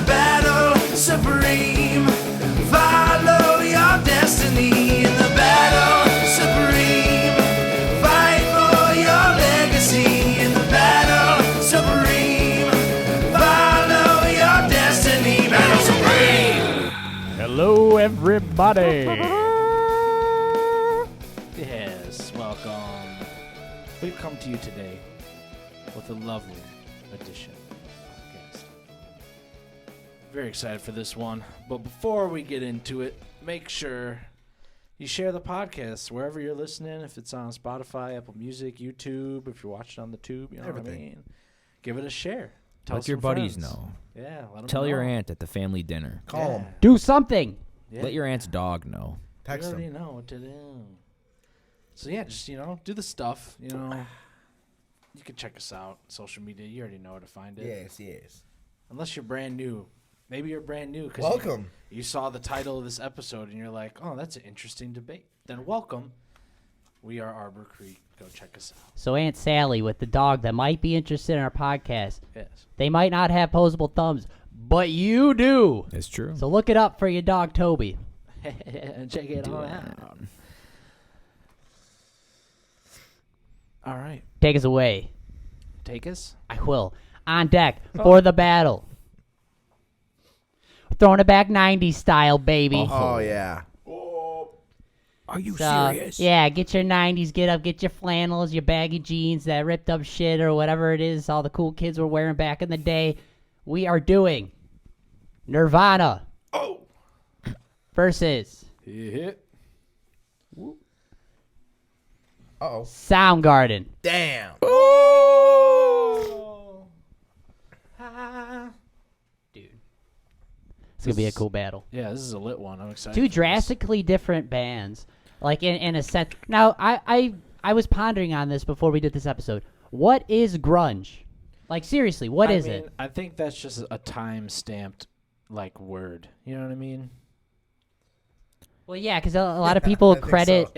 battle supreme. Follow your destiny in the battle supreme. Fight for your legacy in the battle supreme. Follow your destiny, battle supreme. Hello, everybody. Yes, welcome. We've come to you today with a lovely edition of the podcast. Very excited for this one. But before we get into it, make sure you share the podcast wherever you're listening. If it's on Spotify, Apple Music, YouTube, if you're watching on the tube, you know what I mean. Give it a share. Let your buddies know. Yeah, let them Tell know. your aunt at the family dinner. Call them. Do something. Yeah. Let your aunt's dog know. Text You already them. know what to do. So yeah, just do the stuff. You can check us out social media. You already know where to find it. Yes. Unless you're brand new. Maybe you're brand new because Welcome. you saw the title of this episode and you're like, oh, that's an interesting debate. Then welcome. We are Arbor Creek. Go check us out. So Aunt Sally with the dog that might be interested in our podcast, Yes. they might not have posable thumbs, but you do. It's true. So look it up for your dog, Toby. Check it all out. All right. Take us away. Take us. I will. On deck for the battle. Throwing it back 90s style, baby. Oh, yeah. Are you So, serious? yeah, get your 90s, get up, get your flannels, your baggy jeans, that ripped up shit or whatever it is all the cool kids were wearing back in the day. We are doing Nirvana versus Hit. Uh-oh. Soundgarden. Damn. Dude. It's going to be a cool battle. Yeah, this is a lit one. I'm excited. Two for this. drastically different bands. Like in a sense. Now, I was pondering on this before we did this episode. What is grunge? Like, seriously, what is it? I think that's just a time-stamped, word. You know what I mean? Well, yeah, because a lot of people I think credit. so.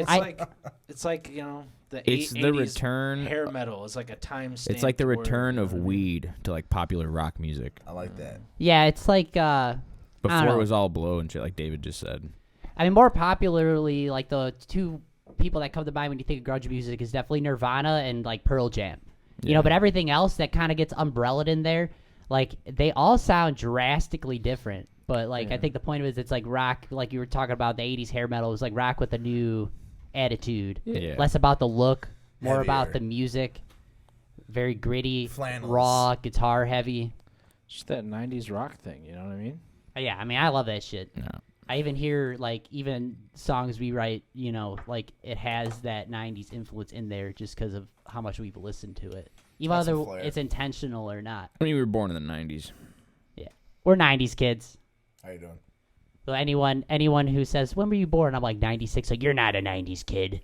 It's like the It's the 80s return. hair metal. It's like a time-stamped It's like the word, return you know of what I mean? weed to popular rock music. I like that. Yeah, it's like. I don't Before know. it was all blow and shit, like David just said. I mean, more popularly, like the two people that come to mind when you think of grunge music is definitely Nirvana and like Pearl Jam. You know, but everything else that kind of gets umbrellaed in there, like they all sound drastically different. But I think the point of it is it's like rock, like you were talking about the 80s hair metal. It was like rock with a new attitude. Yeah. Less about the look, more about Heavier. the music. Very gritty, Flannels. raw, guitar heavy. Just that 90s rock thing, you know what I mean? Yeah, I mean, I love that shit. No. I even hear, even songs we write, it has that 90s influence in there just because of how much we've listened to it. Even That's some whether flair. it's intentional or not. I mean, we were born in the 90s. Yeah. We're 90s kids. How you doing? So anyone who says, when were you born? I'm like, 96. Like, you're not a 90s kid.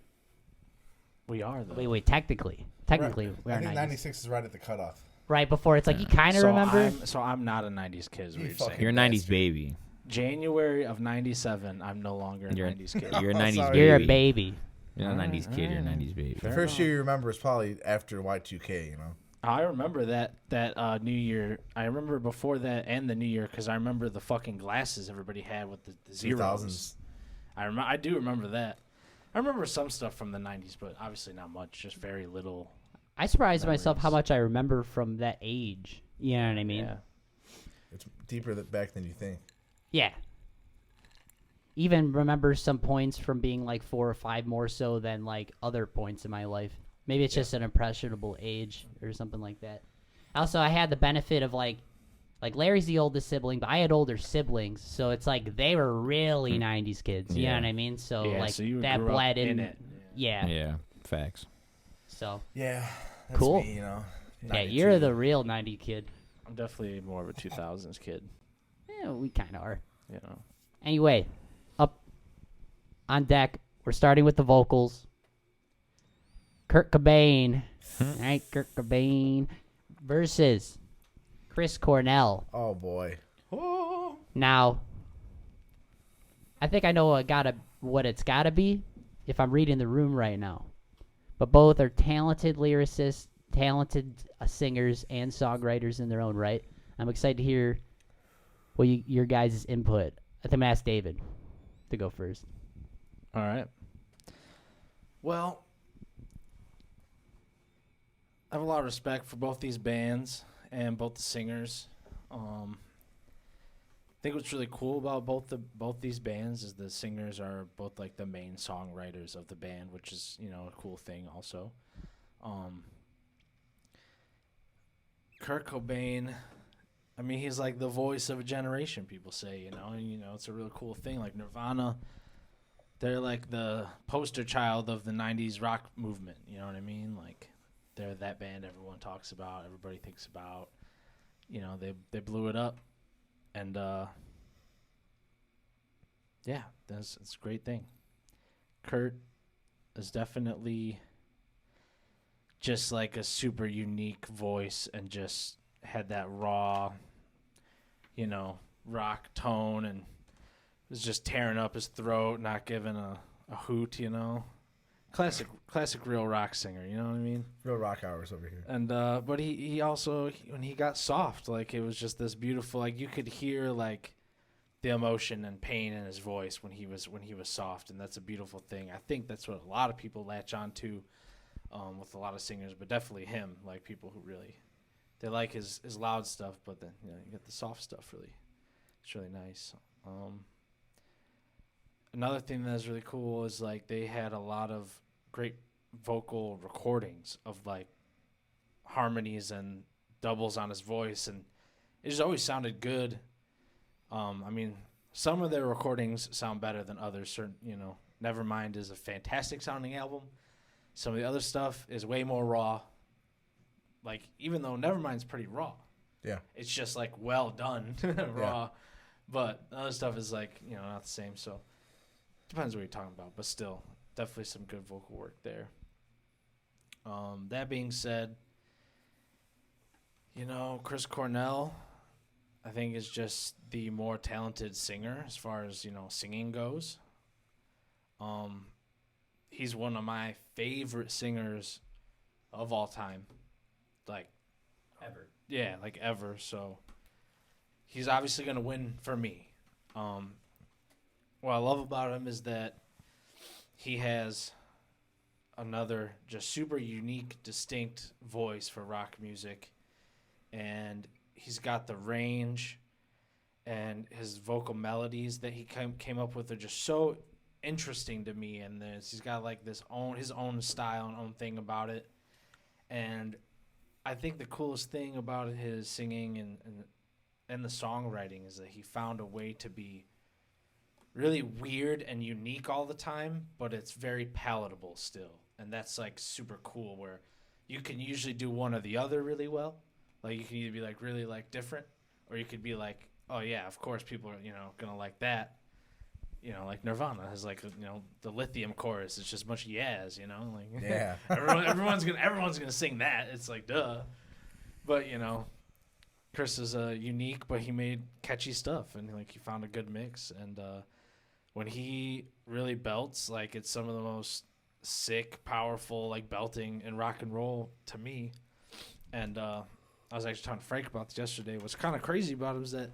We are, though. Wait, technically, we Right. are I think 90s. 96 is right at the cutoff. Right before, it's like, you kind of remember. I'm not a 90s kid, is what You you're saying. fucking You're a 90s bastard. baby. January of 97, I'm no longer a You're 90s kid. You're a Oh, 90s sorry. baby. You're a baby. You're not a 90s kid. You're a Alright. 90s baby. Fair The first enough. year you remember is probably after Y2K, you know? I remember that New Year. I remember before that and the New Year because I remember the fucking glasses everybody had with the zeros. 2000s. I do remember that. I remember some stuff from the 90s, but obviously not much, just very little. I surprised myself how Memories. much I remember from that age. You know what I mean? Yeah. It's deeper back than you think. Yeah. Even remember some points from being like 4 or 5 more so than like other points in my life. Maybe it's just an impressionable age or something like that. Also, I had the benefit of like Larry's the oldest sibling, but I had older siblings, so it's like they were really 90s kids. You know Yeah. what I mean? So Yeah, like so you that grew up bled in it. Yeah. Yeah, facts. So Yeah. That's Cool. Me, you know? yeah, you're the real 90 kid. I'm definitely more of a 2000s kid, Yeah, we kind of are. you know. Anyway, up on deck, we're starting with the vocals. Kurt Cobain. All right, Kurt Cobain versus Chris Cornell. Oh, boy. Now, I think I know what it's gotta be if I'm reading the room right now. But both are talented lyricists, talented singers, and songwriters in their own right. I'm excited to hear Well, your guys' input. I think I'm gonna ask David to go first. All right. Well, I have a lot of respect for both these bands and both the singers. I think what's really cool about both these bands is the singers are both like the main songwriters of the band, which is a cool thing also. Kurt Cobain, I mean, he's like the voice of a generation. People say, and it's a really cool thing. Like Nirvana, they're like the poster child of the '90s rock movement. You know what I mean? Like they're that band everyone talks about, everybody thinks about. They blew it up. And, yeah, it's a great thing. Kurt is definitely just like a super unique voice and just had that raw, rock tone and was just tearing up his throat, not giving a hoot, Classic real rock singer, you know what I mean? Real rock hours over here. And but he also when he got soft, like it was just this beautiful, like you could hear like the emotion and pain in his voice when he was soft, and that's a beautiful thing. I think that's what a lot of people latch on to with a lot of singers, but definitely him, like people who really they like his loud stuff, but then you get the soft stuff it's really nice. Another thing that's really cool is like they had a lot of great vocal recordings of like harmonies and doubles on his voice, and it just always sounded good. I mean, some of their recordings sound better than others. Certain, Nevermind is a fantastic sounding album. Some of the other stuff is way more raw. Like even though Nevermind's pretty raw, Yeah. it's just like well done raw. But the other stuff is like not the same. So depends what you're talking about, but still. Definitely some good vocal work there. That being said, Chris Cornell, I think is just the more talented singer as far as, singing goes. He's one of my favorite singers of all time. Like Ever. Yeah, like ever. So he's obviously going to win for me. What I love about him is that he has another just super unique, distinct voice for rock music. And he's got the range, and his vocal melodies that he came up with are just so interesting to me. And he's got like his own style and own thing about it. And I think the coolest thing about his singing and the songwriting is that he found a way to be really weird and unique all the time, but it's very palatable still. And that's like super cool, where you can usually do one or the other really well. Like you can either be like really like different, or you could be like, oh yeah, of course people are, gonna like that. Like Nirvana has like, the Lithium chorus. It's just a bunch of yas, like Yeah. everyone's gonna sing that. It's like duh. But Chris is unique, but he made catchy stuff, and like he found a good mix. And when he really belts, like it's some of the most sick, powerful like belting in rock and roll to me. And I was actually talking to Frank about this yesterday. What's kind of crazy about him is that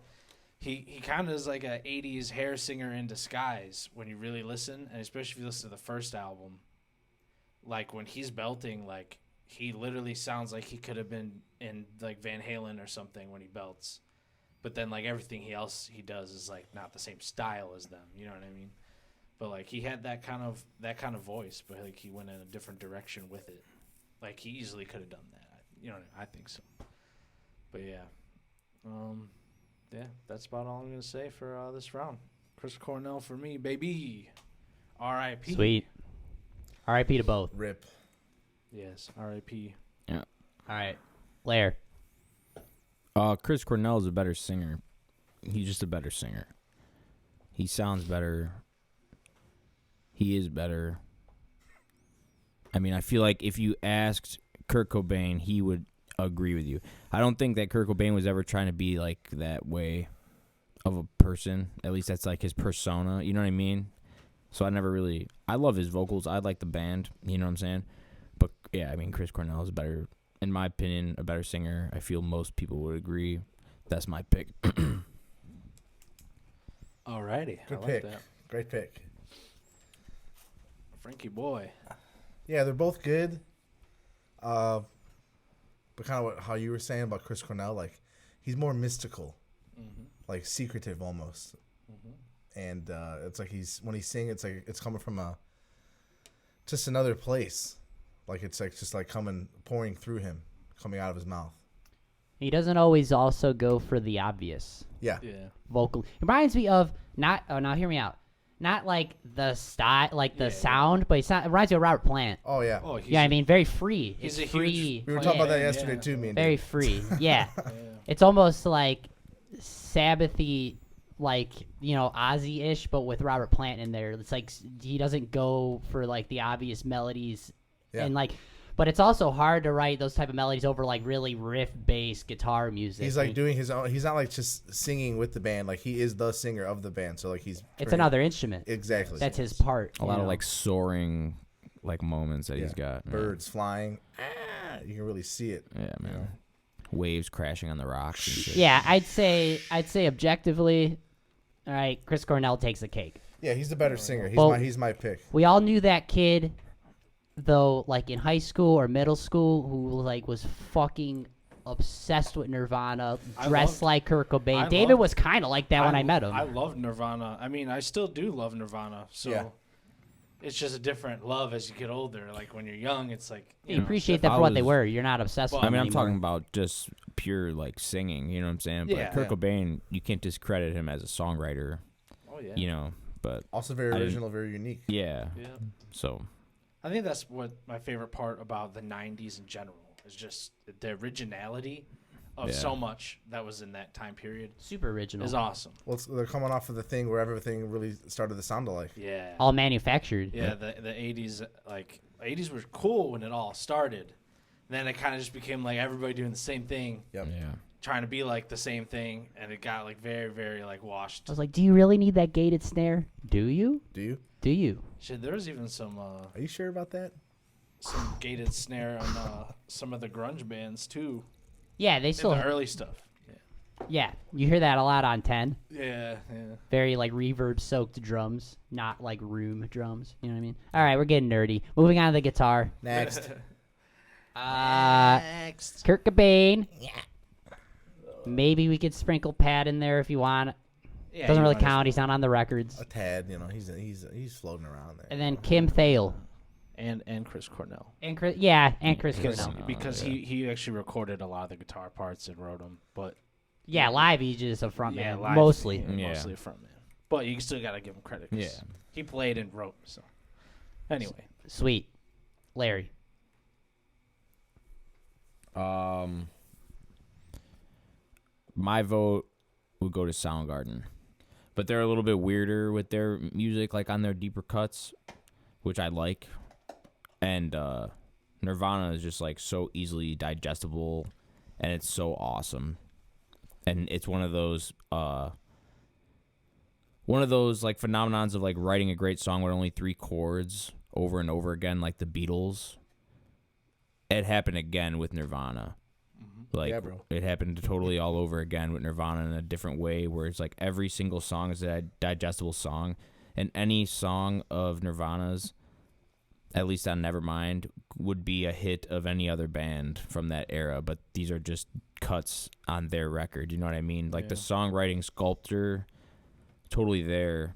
he kind of is like a 80s hair singer in disguise when you really listen, and especially if you listen to the first album. Like when he's belting, like he literally sounds like he could have been in like Van Halen or something when he belts. But then like everything else he does is like not the same style as them, you know what I mean? But like he had that kind of voice, but like he went in a different direction with it. Like he easily could have done that. I think so. But yeah. Yeah, that's about all I'm going to say for this round. Chris Cornell for me, baby. R.I.P. Sweet. R.I.P. to both. Rip. Yes, R.I.P. All right. Lair. Chris Cornell is a better singer. He's just a better singer. He sounds better. He is better. I mean, I feel like if you asked Kurt Cobain, he would agree with you. I don't think that Kurt Cobain was ever trying to be like that way of a person. At least that's like his persona. You know what I mean? So I love his vocals. I like the band. You know what I'm saying? But yeah, I mean, Chris Cornell is better, in my opinion, a better singer. I feel most people would agree. That's my pick. Alrighty. Good I like pick. that. Great pick. Frankie boy. Yeah, they're both good. But kind of how you were saying about Chris Cornell, like he's more mystical, like secretive almost. And it's like when he's singing, it's like it's coming from just another place. Like it's like just like pouring through him, coming out of his mouth. He doesn't always also go for the obvious Yeah. Yeah. vocal. It reminds me of not. Oh, now hear me out. Not like the style, like the sound, but it reminds me of Robert Plant. Oh yeah. Oh, he's Yeah, I mean, very free. he's It's a free. huge- We were talking about that yesterday yeah. too, me and Very Dave. free. Yeah. It's almost like Sabbathy, like, you know, Ozzy-ish, but with Robert Plant in there. It's like he doesn't go for like the obvious melodies, Yeah. and like, but it's also hard to write those type of melodies over like really riff-based guitar music. He's like doing his own. He's not like just singing with the band. Like he is the singer of the band. So like he's. It's another instrument. Exactly. That's his part. A lot of like soaring, like moments that Yeah. he's got. man. Birds flying. You can really see it. Yeah, man. Waves crashing on the rocks and shit. Yeah, I'd say objectively, all right, Chris Cornell takes the cake. Yeah, he's the better singer. Well- He's my pick. We all knew that kid, though, like in high school or middle school, who like was fucking obsessed with Nirvana, I dressed loved- like Kurt Cobain. I David loved- was kind of like that when I met him. I love Nirvana. I mean, I still do love Nirvana. So Yeah. it's just a different love as you get older. Like when you're young, it's like you know, appreciate if that I for what they was- were. You're not obsessed with Well, I mean, them I'm talking anymore. about just pure like singing. You know what I'm saying? But Yeah. Kurt Yeah. Cobain, you can't discredit him as a songwriter. Oh yeah. You know, but Also very I didn't- original, very unique. yeah. Yeah. So I think that's what my favorite part about the '90s in general is just the originality of Yeah. so much that was in that time period Super original. is awesome. Well, they're coming off of the thing where everything really started to sound alike. Yeah. All manufactured. Yeah, the 80s, like 80s were cool when it all started. Then it kind of just became like everybody doing the same thing, Yep. yeah. trying to be like the same thing, and it got like very, very like washed. I was like, do you really need that gated snare? Do you? Do you? Do you? Shit, there was even some Are you sure about that? gated snare on some of the grunge bands too. Yeah, they In still. the early stuff. Yeah, you hear that a lot on 10. Yeah, yeah. Very like reverb-soaked drums, not like room drums. You know what I mean? All right, we're getting nerdy. Moving on to the guitar. Next. Kurt Cobain. Yeah. Maybe we could sprinkle Pat in there if you want. Yeah, Doesn't you really might as count. He's not on the records. A tad, you know, he's floating around there. And then Kim Thale. and Chris Cornell. And Chris, yeah, and Chris Because, Cornell. because he actually recorded a lot of the guitar parts and wrote them, but Yeah, live he's just a front yeah, man, live, mostly. yeah, Yeah. mostly a front man. But you still gotta give him credit. 'cause Yeah. he played and wrote. So anyway, Sweet. Larry. My vote would go to Soundgarden, but they're a little bit weirder with their music, like on their deeper cuts, which I like. And Nirvana is just like so easily digestible, and it's so awesome. And it's one of those like phenomenons of like writing a great song with only 3 chords over and over again, like the Beatles. It happened again with Nirvana. Like, Yeah, bro. it happened totally all over again with Nirvana in a different way, where it's like every single song is a digestible song, and any song of Nirvana's, at least on Nevermind, would be a hit of any other band from that era. But these are just cuts on their record. You know what I mean? Like the songwriting sculpture, totally there,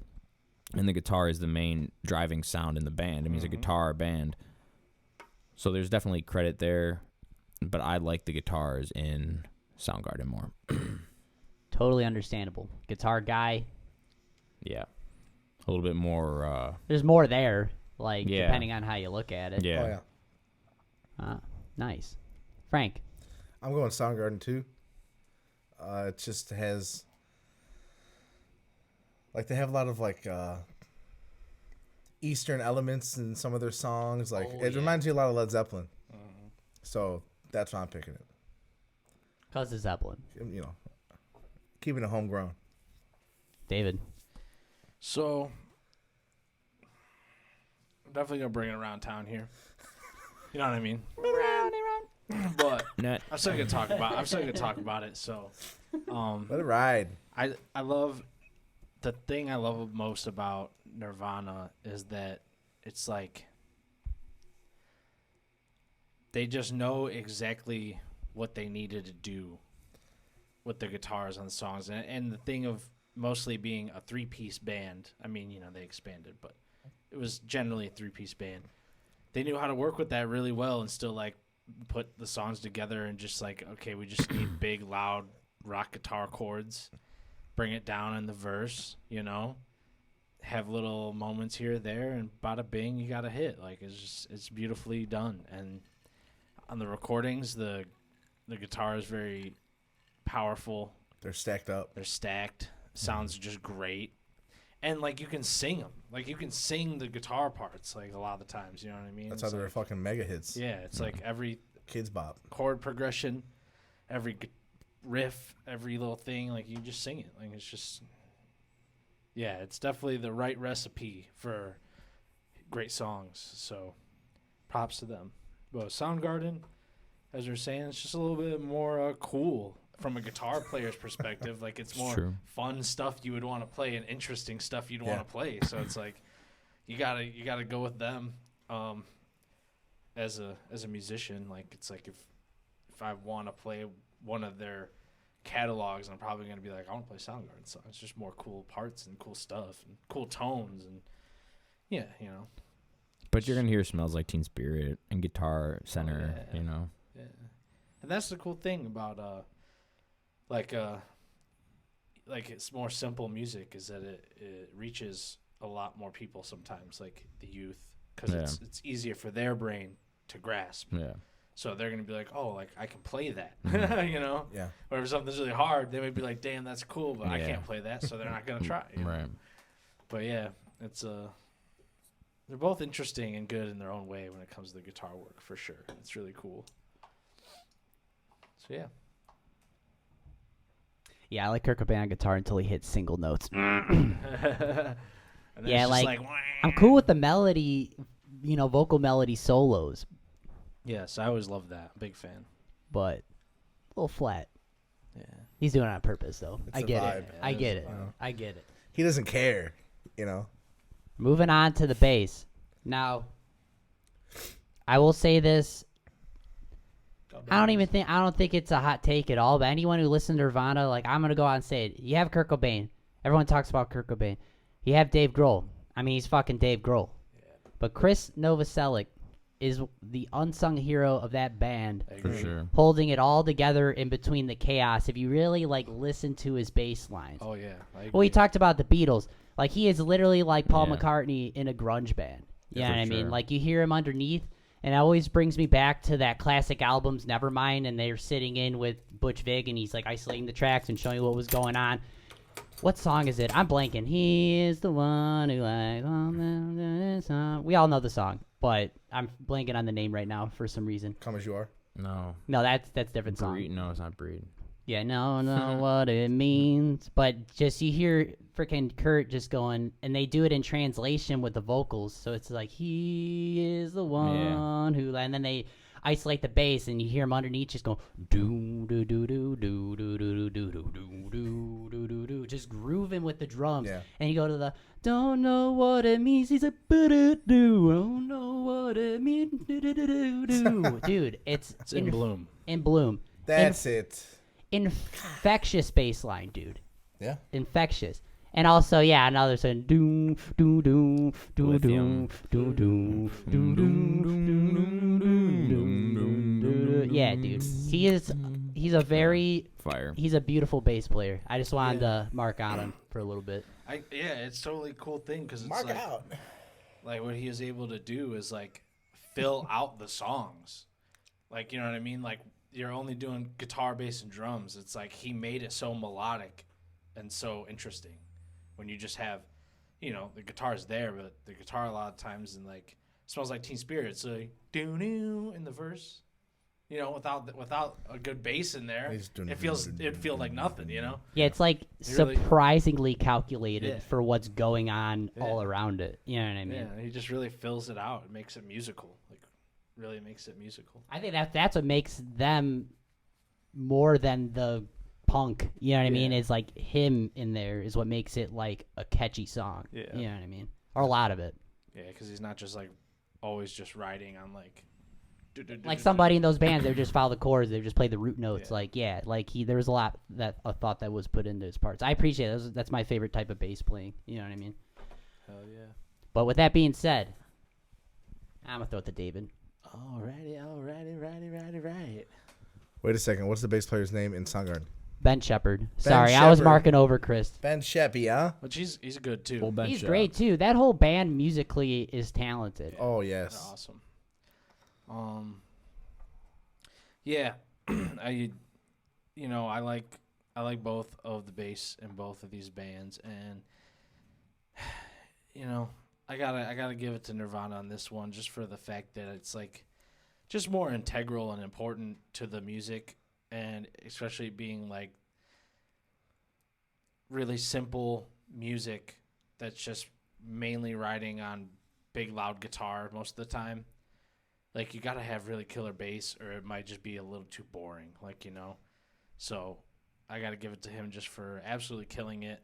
and the guitar is the main driving sound in the band. I mean, it's a guitar band, so there's definitely credit there. But I like the guitars in Soundgarden more. Totally understandable. Guitar guy. Yeah. A little bit more, There's more there, like, Yeah. depending on how you look at it. yeah. Oh yeah. Nice. Frank. I'm going Soundgarden too. It just has, like, they have a lot of like Eastern elements in some of their songs. Like it reminds you a lot of Led Zeppelin. So that's why I'm picking it. Cuz of Zeppelin. You know, keeping it homegrown. David. so I'm definitely gonna bring it around town here. You know what I mean? But Net. I'm still gonna talk about it. So Let it ride. I love the thing I love most about Nirvana is that it's like they just know exactly what they needed to do with the guitars on the songs. And the thing of mostly being a 3-piece band, I mean, they expanded, but it was generally a 3-piece band. They knew how to work with that really well and still, like, put the songs together and just, like, okay, we just need big, loud rock guitar chords. Bring it down in the verse, have little moments here or there, and bada bing, you got a hit. Like, it's beautifully done. And on the recordings, the guitar is very powerful. They're stacked up. They're stacked. Sounds just great. And, like, you can sing them. Like, you can sing the guitar parts, like, a lot of the times. You know what I mean? That's how they're fucking mega hits. Yeah, it's like every Kids Bop. chord progression, every riff, every little thing, like, you just sing it. Like, it's just, yeah, it's definitely the right recipe for great songs. So, props to them. But Soundgarden, as we are saying, it's just a little bit more cool from a guitar player's perspective. Like, it's more True. fun stuff you would want to play and interesting stuff you'd want to play. So it's like you gotta go with them as a musician. Like, it's like if I want to play one of their catalogs, I'm probably gonna be like, I want to play Soundgarden songs. It's just more cool parts and cool stuff and cool tones and yeah, But you're gonna hear Smells Like Teen Spirit and Guitar Center, yeah. Yeah. And that's the cool thing about like it's more simple music is that it reaches a lot more people sometimes, like the youth, because it's easier for their brain to grasp. Yeah. So they're gonna be like, oh, like I can play that, Yeah. Or if something's really hard, they might be like, damn, that's cool, but I can't play that, so they're not gonna try. Right. But yeah, it's they're both interesting and good in their own way when it comes to the guitar work, for sure. It's really cool. So yeah. Yeah, I like Kurt Cobain on guitar until he hits single notes. And then Yeah, it's just like, I'm cool with the melody, vocal melody solos, yes, I always loved that. Big fan. but a little flat. Yeah. He's doing it on purpose, though. It's I a get vibe. it. I get it. vibe. I get it. He doesn't care, Moving on to the bass. Now, I will say this. I don't think it's a hot take at all, but anyone who listens to Nirvana, like, I'm going to go out and say it. You have Kurt Cobain. Everyone talks about Kurt Cobain. You have Dave Grohl. I mean, he's fucking Dave Grohl. But Chris Novoselic is the unsung hero of that band, For sure. holding it all together in between the chaos. If you really, like, listen to his bass lines. Oh yeah. Well, he talked about the Beatles. Like, he is literally like Paul Yeah. McCartney in a grunge band. You know for what I mean? sure. Like, you hear him underneath, and it always brings me back to that classic albums, Nevermind, and they're sitting in with Butch Vig, and he's, like, isolating the tracks and showing what was going on. What song is it? I'm blanking. He is the one who we all know the song, but I'm blanking on the name right now for some reason. Come As You Are. No. No, that's different song. Breed. No, it's not Breed. Yeah, no, what it means. But just you hear freaking Kurt just going, and they do it in translation with the vocals. So it's like, he is the one who, and then they isolate the bass, and you hear him underneath just going, do, do, do, do, do, do, do, do, do, do, do, do, do, do, just grooving with the drums. Yeah. And you go to the, don't know what it means. He's like, do, don't know what it means. Do. Dude, it's in bloom. In bloom. That's it. Infectious bass line, dude. Yeah. Infectious. And also, yeah, another song. Do do do do do do do do do. Yeah, dude. He's a beautiful bass player. I just wanted to mark on him for a little bit. It's totally a cool thing because it's Mark like, out. like what he is able to do is like fill out the songs. Like, you know what I mean? Like, you're only doing guitar, bass, and drums. It's like he made it so melodic and so interesting when you just have, the guitar's there, but the guitar a lot of times in like Smells Like Teen Spirit. It's like doo-doo in the verse, without a good bass in there, it'd feel like nothing, Yeah, it's like really- surprisingly calculated Yeah. for what's going on all around it. You know what I mean? Yeah, he just really fills it out. It makes it musical. Like, really makes it musical. I think that's what makes them more than the punk. You know what I mean? Yeah. It's like him in there is what makes it like a catchy song. Yeah. You know what I mean? Or a lot of it. Yeah, because he's not just like always just riding on like. Like somebody in those bands, they would just follow the chords. They would just play the root notes. Yeah. Like there was a lot that I thought that was put into his parts. I appreciate it. That's my favorite type of bass playing. You know what I mean? Hell yeah. But with that being said, I'm gonna throw it to David. Alrighty. Wait a second. What's the bass player's name in Soundgarden? Ben Shepherd. Sorry, I was Shepherd. marking over Chris. Ben Sheppy, huh? Which he's good too. Full bench He's shot. great too. That whole band musically is talented. Oh, They're yes. awesome. Yeah, I like both of the bass in both of these bands, and I gotta give it to Nirvana on this one, just for the fact that it's like just more integral and important to the music, and especially being like really simple music that's just mainly riding on big loud guitar most of the time. Like, you gotta have really killer bass, or it might just be a little too boring, So, I gotta give it to him just for absolutely killing it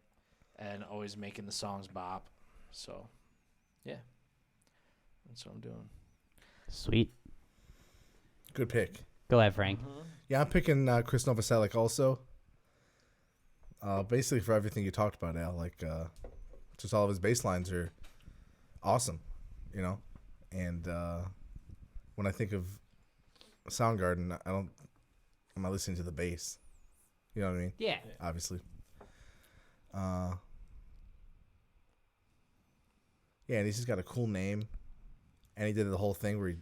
and always making the songs bop. So, yeah. That's what I'm doing. Sweet. Good pick. Go ahead, Frank. Yeah, I'm picking Chris Novoselic also. Basically for everything you talked about, Al. Like, just all of his bass lines are awesome, And when I think of Soundgarden, I'm not listening to the bass. You know what I mean? Yeah. Obviously. Yeah, and he's just got a cool name. And he did the whole thing where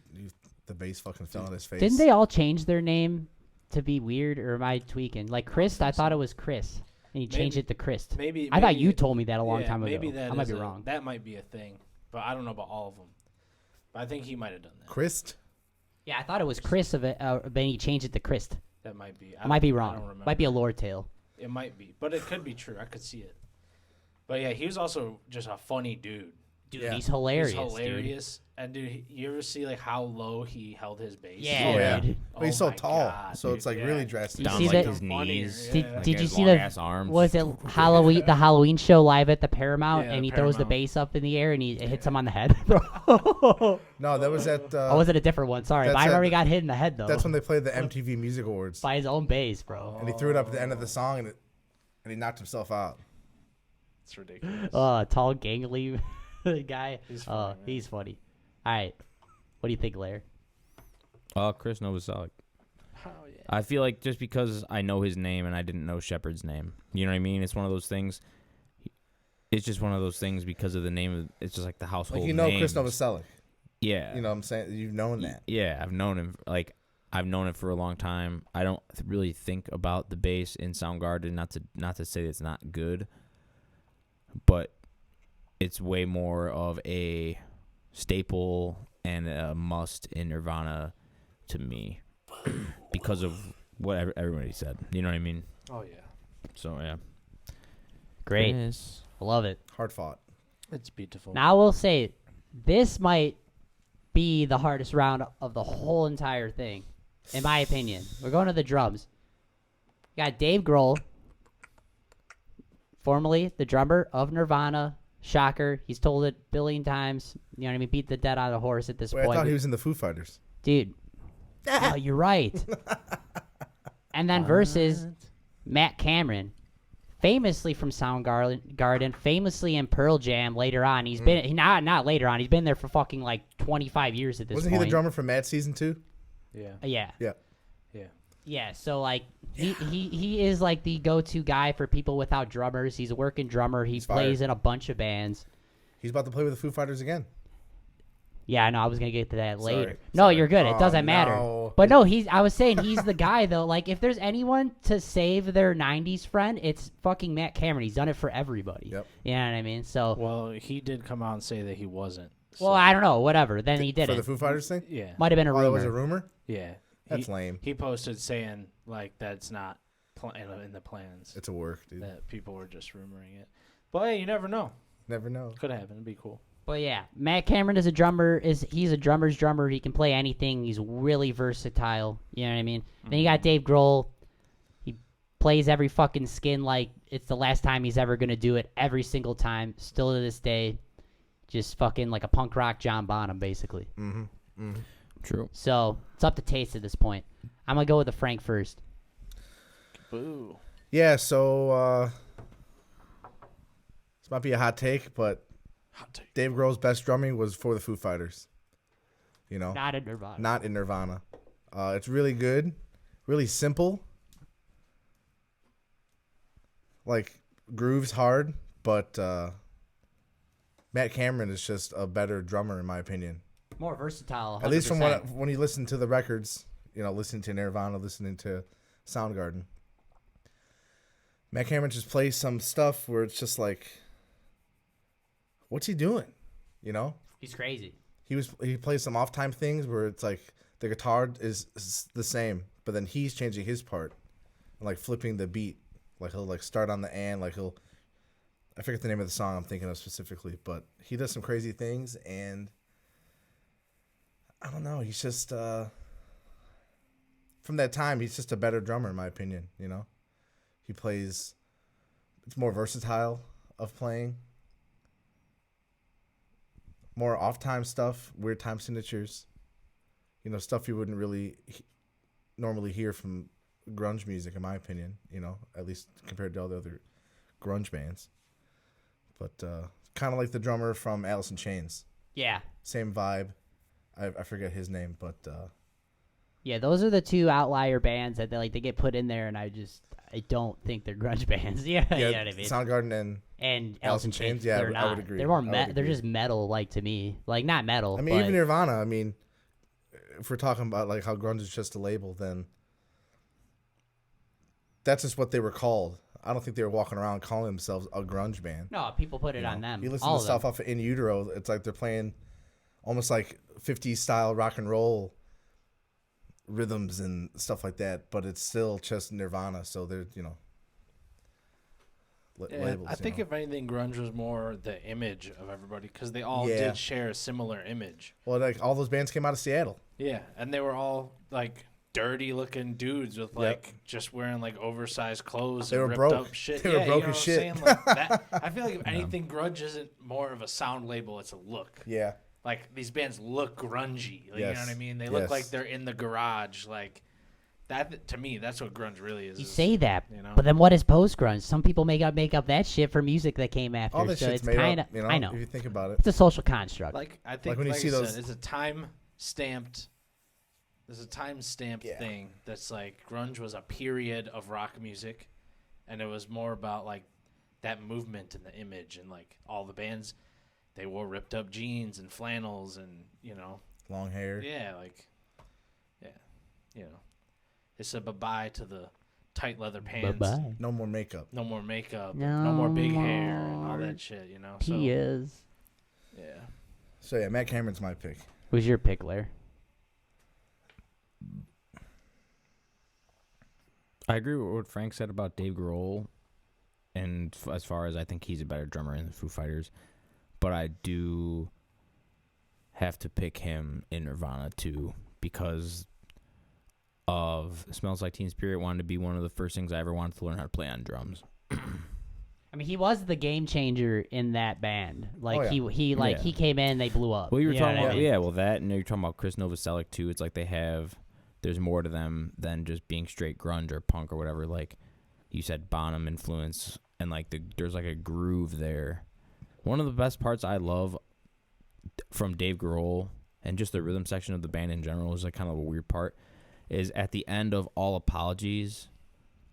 the bass fucking fell on his face. Didn't they all change their name to be weird, or am I tweaking? Like Chris, I thought it was Chris, and he changed it to Christ. Maybe I thought you told me that a long time ago. Maybe that I might is be wrong. That might be a thing, but I don't know about all of them. But I think he might have done that. Christ? Yeah, I thought it was Chris of it, but he changed it to Christ. That might be. I might be I don't wrong. remember. Might be a lore tale. It might be, but it could be true. I could see it. But yeah, he was also just a funny dude. Dude, Yeah. he's hilarious. He's hilarious. And dude, you ever see like how low he held his bass? Yeah, Oh, yeah. dude. But he's so my tall, God, so dude, it's like yeah. really drastic. You Down see like that- his knees. Did, Like did you his see the long-ass arms. was it Halloween the Halloween show live at the Paramount, Yeah, and the he throws the Paramount. bass up in the air and it hits him on the head? Bro. No, that was at. Oh, was it a different one? Sorry, but that's I remember it. he got hit in the head though. That's when they played the MTV Music Awards, by his own bass, bro. and he threw it up at the end of the song, and he knocked himself out. It's ridiculous. Tall, gangly guy. He's funny, man. He's funny. All right, what do you think, Lair? Chris Novoselic. Oh yeah. I feel like just because I know his name and I didn't know Shepard's name, you know what I mean? It's one of those things. It's just one of those things because of the name of. It's just like the household. Like Chris names. Novoselic. Yeah. You know what I'm saying? You've known that. Yeah, I've known him. Like, I've known it for a long time. I don't really think about the bass in Soundgarden. Not to say it's not good, but it's way more of a staple and a must in Nirvana to me because of what everybody said. You know what I mean? Oh yeah. So yeah. Great, Chris. love it. Hard fought. It's beautiful. Now I will say, this might be the hardest round of the whole entire thing, in my opinion. We're going to the drums. You got Dave Grohl, formerly the drummer of Nirvana. Shocker. He's told it a billion times. You know what I mean? Beat the dead out of the horse at this Wait, I point. thought he was in the Foo Fighters. Dude. Oh, you're right. And then versus Matt Cameron, famously from Soundgarden, famously in Pearl Jam later on. He's been not later on. He's been there for fucking like 25 years at this Wasn't point. he the drummer for Mad Season 2? Yeah. Yeah. Yeah. Yeah. Yeah, so like he is like the go-to guy for people without drummers. He's a working drummer. He plays fired. in a bunch of bands. He's about to play with the Foo Fighters again. Yeah, I know. I was gonna get to that later. Sorry. No, you're good. It Oh, doesn't matter. no. But no, I was saying he's the guy though. Like, if there's anyone to save their '90s friend, it's fucking Matt Cameron. He's done it for everybody. Yep. You know what I mean? So, Well, he did come out and say that he wasn't. well, I don't know. Whatever. Then he did For it. the Foo Fighters thing? Yeah. Might have been a Oh, it rumor. was a rumor? Yeah. That's lame. He posted saying like that's not in the plans. It's a work, dude. That people were just rumoring it. But hey, you never know. Never know. Could happen. It'd be cool. But yeah, Matt Cameron is a drummer. He's a drummer's drummer. He can play anything. He's really versatile. You know what I mean? Then you got Dave Grohl. He plays every fucking skin like it's the last time he's ever gonna do it every single time. Still to this day, just fucking like a punk rock John Bonham, basically. True. So it's up to taste at this point. I'm gonna go with the Frank first. Boo. Yeah, so this might be a hot take, but Hot take. Dave Grohl's best drumming was for the Foo Fighters. You know, Not in Nirvana. not in Nirvana. It's really good, really simple. Like grooves hard, but Matt Cameron is just a better drummer in my opinion. More versatile. 100%. At least from when you listen to the records, you know, listening to Nirvana, listening to Soundgarden. Matt Cameron just plays some stuff where it's just like, what's he doing? You know, He's crazy. he plays some off time things where it's like the guitar is the same, but then he's changing his part and like flipping the beat. Like he'll like start on the and like I forget the name of the song I'm thinking of specifically, but he does some crazy things, and I don't know, he's just from that time he's just a better drummer in my opinion, you know? He plays, it's more versatile of playing. More off time stuff, weird time signatures. You know, stuff you wouldn't really normally hear from grunge music, in my opinion, you know, at least compared to all the other grunge bands. But kind of like the drummer from Alice in Chains. Yeah. Same vibe. I forget his name, but Yeah, those are the two outlier bands that they get put in there, and I don't think they're grunge bands. Yeah, you know what I mean. Soundgarden And Alice in Chains, yeah, they're not. I would agree. They're more I would they're agree. just metal like to me. Like not metal. I mean, but even Nirvana, I mean, if we're talking about like how grunge is just a label, then that's just what they were called. I don't think they were walking around calling themselves a grunge band. no, people put it You know? on them. You listen all to of them. stuff off of In Utero, it's like they're playing almost like 50s style rock and roll rhythms and stuff like that, but it's still just Nirvana, so they're, you know, Yeah, labels. I think you know? if anything, grunge was more the image of everybody because they all Yeah. did share a similar image. Well, like all those bands came out of Seattle. Yeah, and they were all like dirty looking dudes with like just wearing like oversized clothes. They and were ripped broke. Up shit. They were Yeah, broke you know as what shit. I'm saying? Like that, I feel like if anything, grunge isn't more of a sound label; it's a look. Yeah. Like these bands look grungy. Like, you know Yes. what I mean? They look Yes. like they're in the garage. Like that to me, that's what grunge really is. You is, say that, you know? but then what is post grunge? Some people make up that shit for music that came after. All this so shit's it's made kind up, of you know, I know if you think about it. it's a social construct. Like I think when you see I those- said, it's a time stamped. There's a time stamped Yeah. thing that's like grunge was a period of rock music, and it was more about like that movement and the image and like all the bands, they wore ripped up jeans and flannels and you know Long hair. yeah it's a bye bye to the tight leather pants. Bye-bye. No more makeup. No more makeup. No No more big hair and all more that shit. You know. So He is. yeah. So yeah, Matt Cameron's my pick. Who's your pick, Lair? I agree with what Frank said about Dave Grohl, and as far as I think he's a better drummer in the Foo Fighters, but I do have to pick him in Nirvana too because of Smells Like Teen Spirit. Wanted to be one of the first things I ever wanted to learn how to play on drums. I mean, he was the game changer in that band. Like Oh, yeah. he came in, they blew up. Well, you were know what talking I about mean? that, and you're talking about Chris Novoselic too. It's like there's more to them than just being straight grunge or punk or whatever. Like you said, Bonham influence, and like there's like a groove there. One of the best parts I love from Dave Grohl and just the rhythm section of the band in general is like kind of a weird part. Is at the end of All Apologies,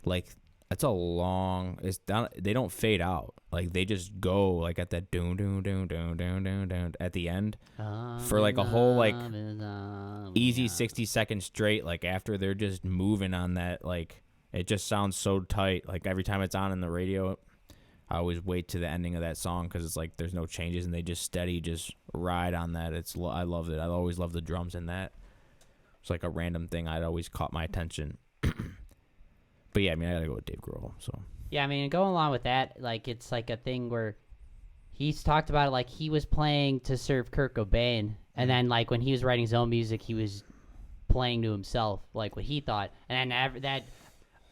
like it's a long. It's down. They don't fade out. Like they just go like at that doon doon doon doon doon doon doon at the end for like a whole like easy 60 seconds straight. Like after they're just moving on that, like it just sounds so tight. Like every time it's on in the radio, I always wait to the ending of that song because it's like there's no changes and they just steady just ride on that. I loved it. I always loved the drums in that. It's like a random thing. I'd always caught my attention. But yeah, I mean, I gotta go with Dave Grohl. So Yeah, I mean, going along with that, like it's like a thing where he's talked about it. Like he was playing to serve Kurt Cobain, and then like when he was writing his own music, he was playing to himself, like what he thought, and then that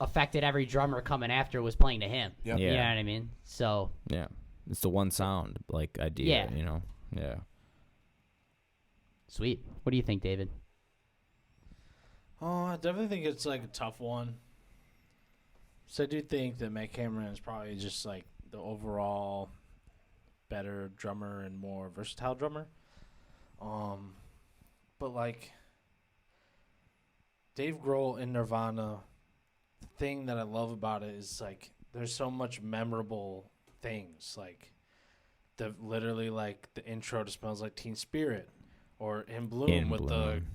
affected every drummer coming after was playing to him. Yep. You know Yeah. what I mean? So Yeah. It's the one sound like idea, Yeah. you know. Yeah. sweet. What do you think, David? Oh, I definitely think it's like a tough one. So I do think that Matt Cameron is probably just like the overall better drummer and more versatile drummer. But like Dave Grohl in Nirvana, the thing that I love about it is like there's so much memorable things, like the literally like the intro to Smells Like Teen Spirit, or In Bloom In with Bloom.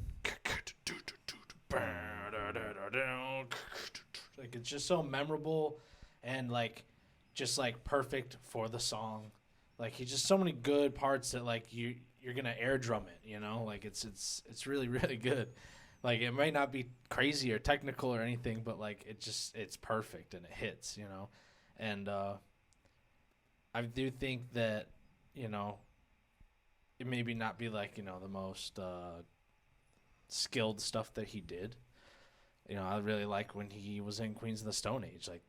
like it's just so memorable and like just like perfect for the song. Like he's just so many good parts that like you're gonna air drum it, you know, like it's really really good. Like it might not be crazy or technical or anything, but like it's perfect and it hits, you know. And I do think that, you know, it maybe not be like, you know, the most skilled stuff that he did. You know, I really like when he was in Queens of the Stone Age. Like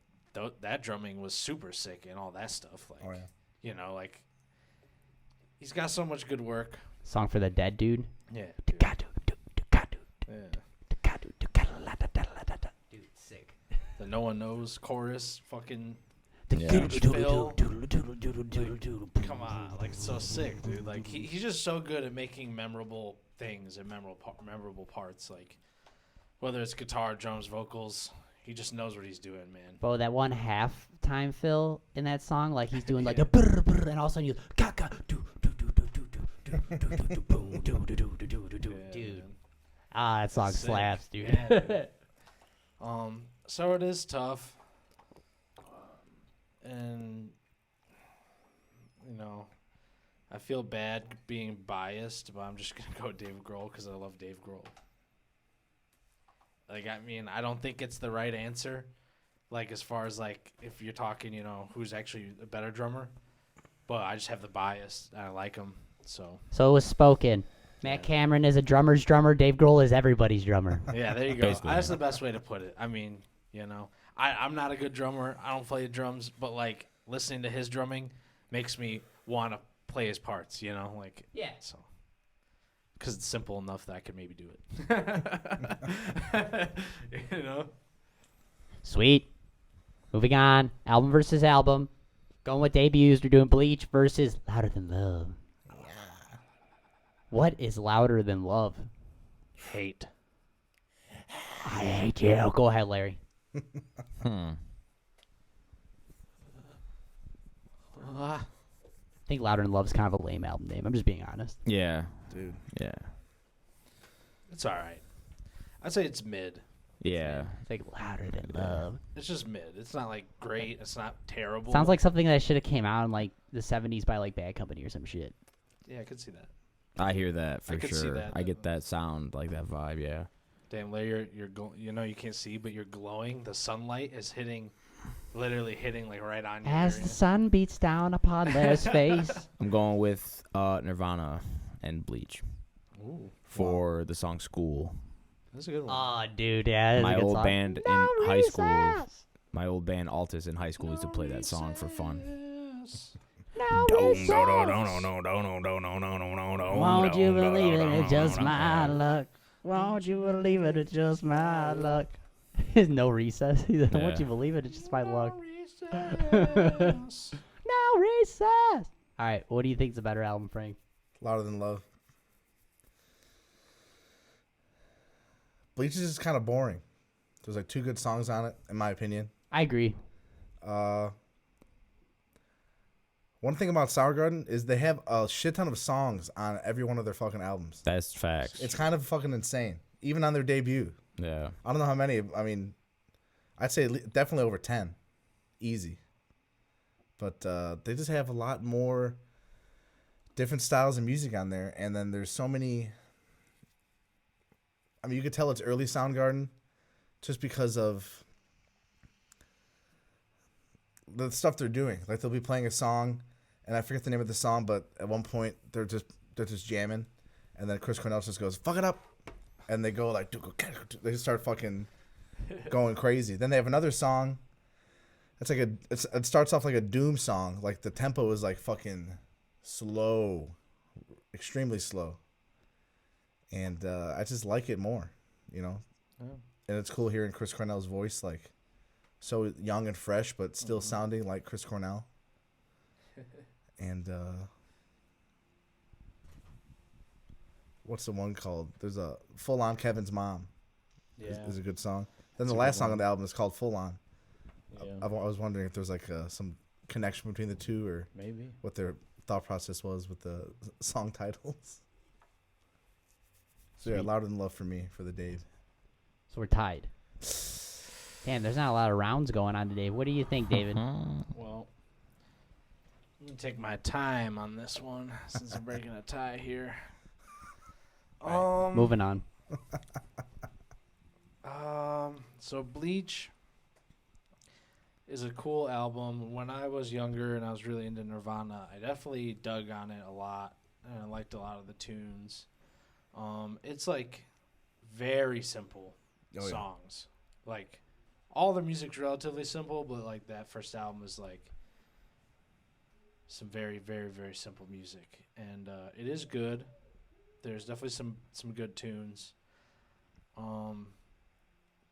that drumming was super sick and all that stuff. Like, Oh, yeah. you know, like he's got so much good work. Song for the dead dude. Yeah. Dude, sick. The No One Knows chorus, fucking Yeah. Phil. Come on, like it's so sick, dude. Like he's just so good at making memorable things and memorable parts. Like whether it's guitar, drums, vocals, he just knows what he's doing, man. Bro, that one half time fill in that song, like he's doing like a brr, brr, and all of a sudden you ka do do do do do do do do do boom do do do do do do Yeah, dude. man. Ah, that song Sick. slaps, dude. Yeah, dude. So it is tough, and you know, I feel bad being biased, but I'm just gonna go Dave Grohl because I love Dave Grohl. Like, I mean, I don't think it's the right answer. Like, as far as like if you're talking, you know, who's actually a better drummer, but I just have the bias. I like him, so So it was spoken. Matt Cameron is a drummer's drummer. Dave Grohl is everybody's drummer. yeah, there you go. Basically. That's the best way to put it. I mean, you know, I'm not a good drummer. I don't play the drums, but like listening to his drumming makes me want to play his parts. You know, like Yeah. so because it's simple enough that I could maybe do it. You know, Sweet. Moving on. Album versus album. Going with debuts. We're doing Bleach versus Louder Than Love. What is louder than love? hate. I hate you. Go ahead, Larry. Hmm. I think Louder Than Love is kind of a lame album name. I'm just being honest. Yeah. Dude. Yeah. It's all right. I'd say it's mid. Yeah. It's like Louder Than Love. It's just mid. It's not like great. It's not terrible. Sounds like something that should have came out in like the 70s by like Bad Company or some shit. yeah, I could see that. I hear that for I could see sure. that, I get that sound, like that vibe, yeah. Damn, Larry, you're you know you can't see, but you're glowing. The sunlight is literally hitting like right on you. As the sun beats down upon Larry's face. I'm going with Nirvana and Bleach Ooh, for the song School. that's a good one. Oh, dude, yeah. My old song. band No in high school, recess. my old band Altus in high school used to play that song for fun. No recess. Won't you believe it? It's just my luck. Won't you believe it? It's just my luck. There's no recess. Won't Yeah. you believe it? It's just my luck. No recess. All right, what do you think is a better album, Frank? Louder Than Love. Bleach is just kind of boring. There's like 2 good songs on it, in my opinion. I agree. One thing about Soundgarden is they have a shit ton of songs on every one of their fucking albums. That's facts. It's kind of fucking insane. Even on their debut. Yeah. I don't know how many. I mean, I'd say definitely over 10. Easy. But they just have a lot more different styles of music on there. And then there's so many. I mean, you could tell it's early Soundgarden just because of the stuff they're doing. Like, they'll be playing a song, and I forget the name of the song, but at one point they're just jamming, and then Chris Cornell just goes, "Fuck it up," and they go like, they just start fucking going crazy. Then they have another song. It's like it starts off like a doom song. Like the tempo is like fucking slow, extremely slow. And I just like it more, you know. Yeah. And it's cool hearing Chris Cornell's voice, like so young and fresh, but still sounding like Chris Cornell. And what's the one called? There's a Full On Kevin's Mom. Yeah. Is a good song. Then That's the a last good song one. on the album is called Full On. Yeah. I was wondering if there's like some connection between the two or Maybe. what their thought process was with the song titles. So yeah, Sweet. Louder Than Love for me for the Dave. So we're tied. Damn, there's not a lot of rounds going on today. What do you think, David? Well, I'm going to take my time on this one since I'm breaking a tie here. Moving on. So Bleach is a cool album. When I was younger and I was really into Nirvana, I definitely dug on it a lot, and I liked a lot of the tunes. It's like very simple Oh, yeah. songs. Like all their music's relatively simple, but like that first album is like some very, very, very simple music, and it is good. There's definitely some good tunes.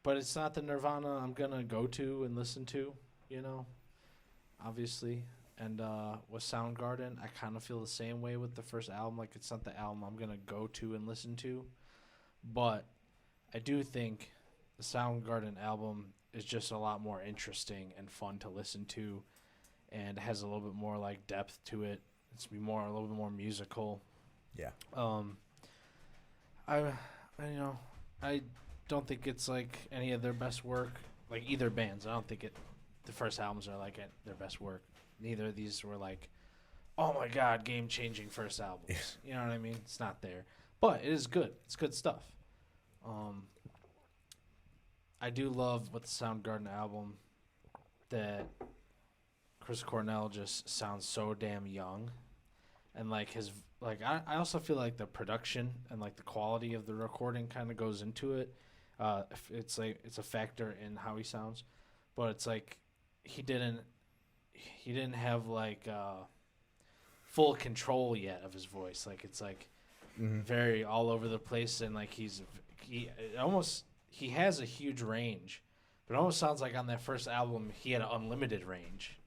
But it's not the Nirvana I'm gonna go to and listen to, you know, obviously. And with Soundgarden, I kind of feel the same way with the first album. Like, it's not the album I'm gonna go to and listen to. But I do think the Soundgarden album is just a lot more interesting and fun to listen to, and has a little bit more like depth to it. It's a little bit more musical. Yeah. I don't think it's like any of their best work, like either bands. I don't think the first albums are like their best work. Neither of these were like, oh my god, game changing first albums. Yeah. You know what I mean? It's not there, but it is good. It's good stuff. I do love with the Soundgarden album that Chris Cornell just sounds so damn young, and like I also feel like the production and like the quality of the recording kind of goes into it. It's a factor in how he sounds, but it's like he didn't have like full control yet of his voice. Like it's like very all over the place, and like he has a huge range, but it almost sounds like on that first album he had an unlimited range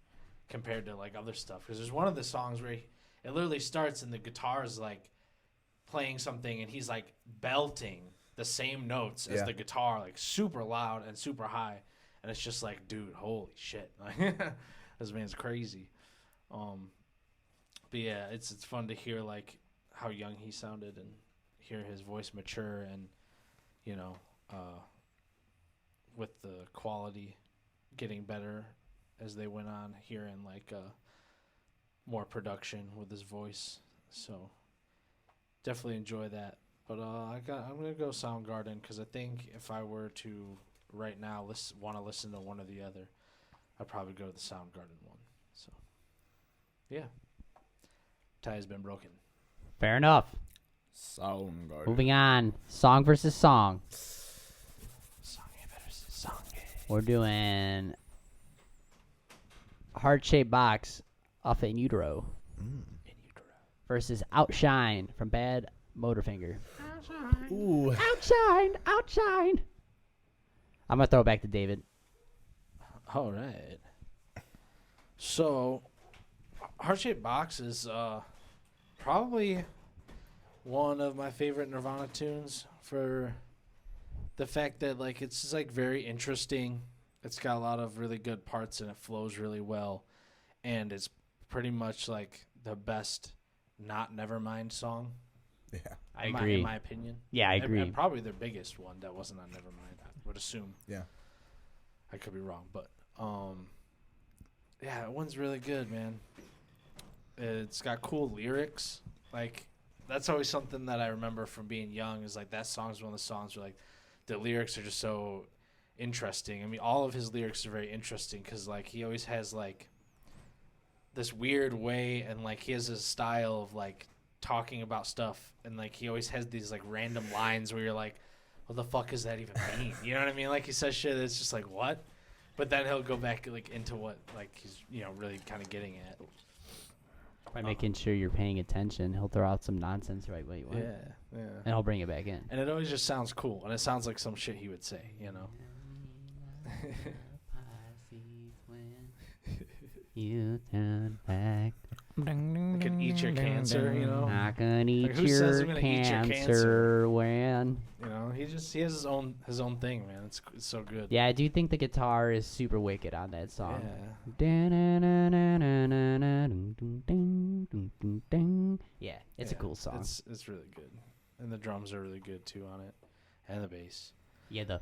compared to like other stuff. Because there's one of the songs where it literally starts and the guitar is like playing something and he's like belting the same notes as the guitar, like super loud and super high, and it's just like, dude, holy shit, like this man's crazy. But yeah, it's fun to hear like how young he sounded and hear his voice mature, and you know, with the quality getting better as they went on, hearing like more production with his voice. So definitely enjoy that. But I'm gonna go Soundgarden, because I think if I were to right now want to listen to one or the other, I'd probably go to the Soundgarden one. So yeah, tie has been broken. Fair enough. Soundgarden. Moving on. Song versus song. Song versus song. We're doing Heart-Shaped Box off of In Utero versus Outshine from Bad Motorfinger. Ooh. Outshine! Outshine! I'm going to throw it back to David. All right. So, Heart-Shaped Box is probably one of my favorite Nirvana tunes for the fact that like it's just like very interesting. It's got a lot of really good parts and it flows really well, and it's pretty much like the best not Nevermind song. Yeah. I agree. In my opinion. Yeah, I And agree. probably their biggest one that wasn't on Nevermind, I would assume. Yeah. I could be wrong, but yeah, that one's really good, man. It's got cool lyrics. Like, that's always something that I remember from being young, is like that song's one of the songs where like the lyrics are just so interesting. I mean, all of his lyrics are very interesting because like he always has like this weird way, and like he has his style of like talking about stuff, and like he always has these like random lines where you're like, what the fuck does that even mean? You know what I mean? Like he says shit that's just like what, but then he'll go back like into what like he's really kind of getting at. By making sure you're paying attention, he'll throw out some nonsense. Right, wait, what? Yeah. And he'll bring it back in. And it always just sounds cool, and it sounds like some shit he would say, You turn back. I could eat your cancer, I can eat who says your I'm gonna eat your cancer cancer? when. He has his own thing, man. It's so good. Yeah, I do think the guitar is super wicked on that song. Yeah, it's a cool song. It's really good, and the drums are really good too on it, and the bass. Yeah, the